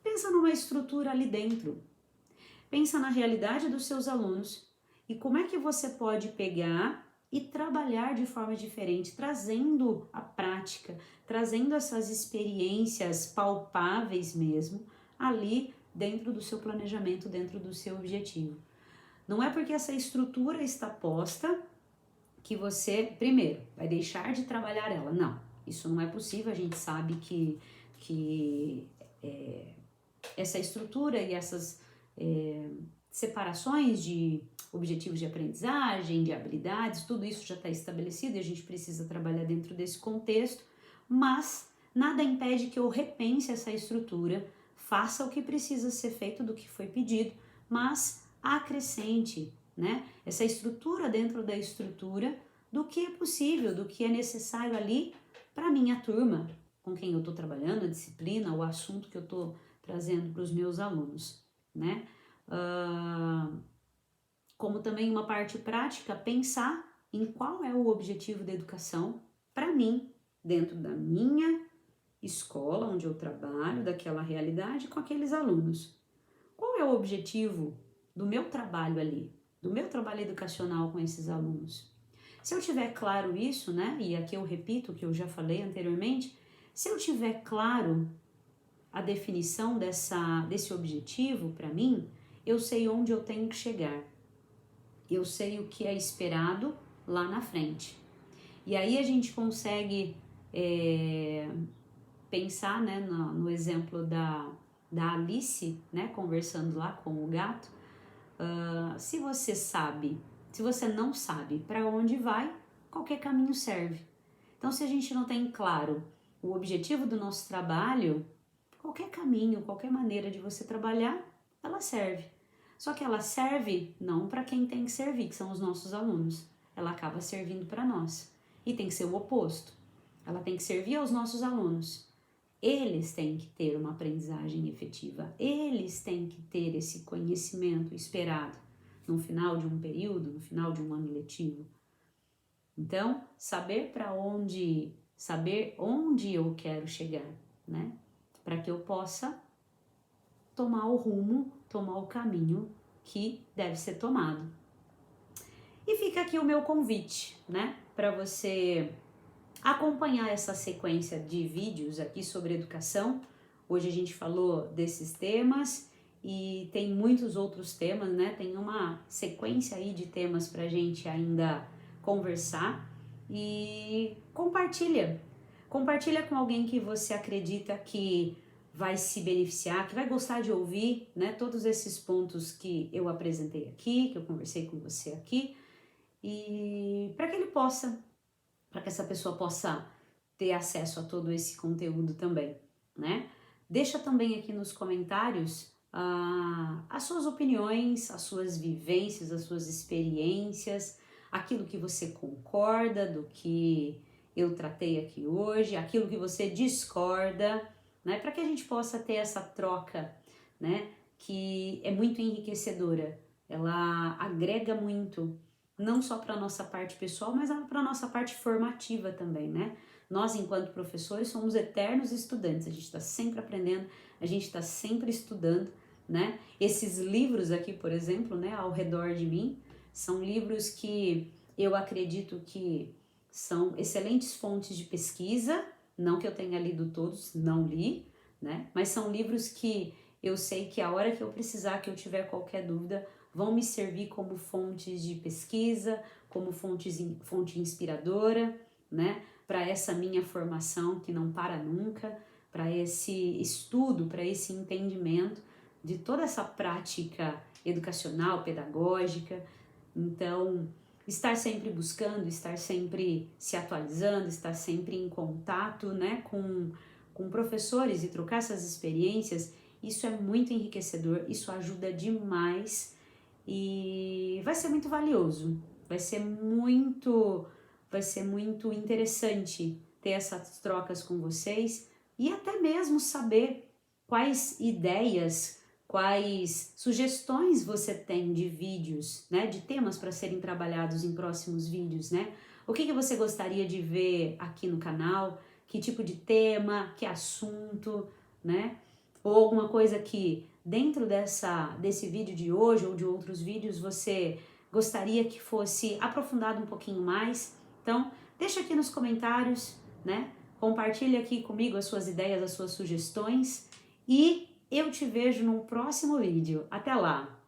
Pensa numa estrutura ali dentro. Pensa na realidade dos seus alunos e como é que você pode pegar e trabalhar de forma diferente, trazendo a prática, trazendo essas experiências palpáveis mesmo ali dentro do seu planejamento, dentro do seu objetivo. Não é porque essa estrutura está posta que você, primeiro, vai deixar de trabalhar ela. Não, isso não é possível. A gente sabe que essa estrutura e essas separações de objetivos de aprendizagem, de habilidades, tudo isso já está estabelecido e a gente precisa trabalhar dentro desse contexto, mas nada impede que eu repense essa estrutura, faça o que precisa ser feito do que foi pedido, mas acrescente, né, essa estrutura dentro da estrutura do que é possível, do que é necessário ali para a minha turma, com quem eu estou trabalhando, a disciplina, o assunto que eu estou trazendo para os meus alunos, né? Como também uma parte prática, pensar em qual é o objetivo da educação para mim, dentro da minha escola, onde eu trabalho, daquela realidade, com aqueles alunos. Qual é o objetivo do meu trabalho ali, do meu trabalho educacional com esses alunos? Se eu tiver claro isso, né, e aqui eu repito o que eu já falei anteriormente, se eu tiver claro a definição desse objetivo para mim, eu sei onde eu tenho que chegar. Eu sei o que é esperado lá na frente. E aí a gente consegue pensar, né, no exemplo da Alice, né, conversando lá com o gato. Se você sabe, se você não sabe para onde vai, qualquer caminho serve. Então, se a gente não tem claro o objetivo do nosso trabalho, qualquer caminho, qualquer maneira de você trabalhar, ela serve. Só que ela serve não para quem tem que servir, que são os nossos alunos. Ela acaba servindo para nós. E tem que ser o oposto. Ela tem que servir aos nossos alunos. Eles têm que ter uma aprendizagem efetiva. Eles têm que ter esse conhecimento esperado no final de um período, no final de um ano letivo. Então, saber onde eu quero chegar, né? Para que eu possa tomar o rumo, tomar o caminho que deve ser tomado. E fica aqui o meu convite, né, para você acompanhar essa sequência de vídeos aqui sobre educação. Hoje a gente falou desses temas e tem muitos outros temas, né? Tem uma sequência aí de temas para a gente ainda conversar e compartilha com alguém que você acredita que vai se beneficiar, que vai gostar de ouvir, né, todos esses pontos que eu apresentei aqui, que eu conversei com você aqui, e para que essa pessoa possa ter acesso a todo esse conteúdo também, né? Deixa também aqui nos comentários as suas opiniões, as suas vivências, as suas experiências, aquilo que você concorda do que eu tratei aqui hoje, aquilo que você discorda, né? Para que a gente possa ter essa troca, né? Que é muito enriquecedora, ela agrega muito, não só para a nossa parte pessoal, mas para a nossa parte formativa também, né? Nós, enquanto professores, somos eternos estudantes, a gente está sempre aprendendo, a gente está sempre estudando, né? Esses livros aqui, por exemplo, né, ao redor de mim, são livros que eu acredito que são excelentes fontes de pesquisa, não que eu tenha lido todos, não li, né? Mas são livros que eu sei que a hora que eu precisar, que eu tiver qualquer dúvida, vão me servir como fontes de pesquisa, como fonte inspiradora, né? Para essa minha formação que não para nunca, para esse estudo, para esse entendimento de toda essa prática educacional, pedagógica. Então, estar sempre buscando, estar sempre se atualizando, estar sempre em contato, né, com professores e trocar essas experiências, isso é muito enriquecedor, isso ajuda demais e vai ser muito valioso, vai ser muito interessante ter essas trocas com vocês e até mesmo saber quais ideias, quais sugestões você tem de vídeos, né, de temas para serem trabalhados em próximos vídeos, né? O que você gostaria de ver aqui no canal? Que tipo de tema, que assunto, né? Ou alguma coisa que dentro desse vídeo de hoje ou de outros vídeos você gostaria que fosse aprofundado um pouquinho mais? Então, deixa aqui nos comentários, né? Compartilha aqui comigo as suas ideias, as suas sugestões e eu te vejo no próximo vídeo. Até lá!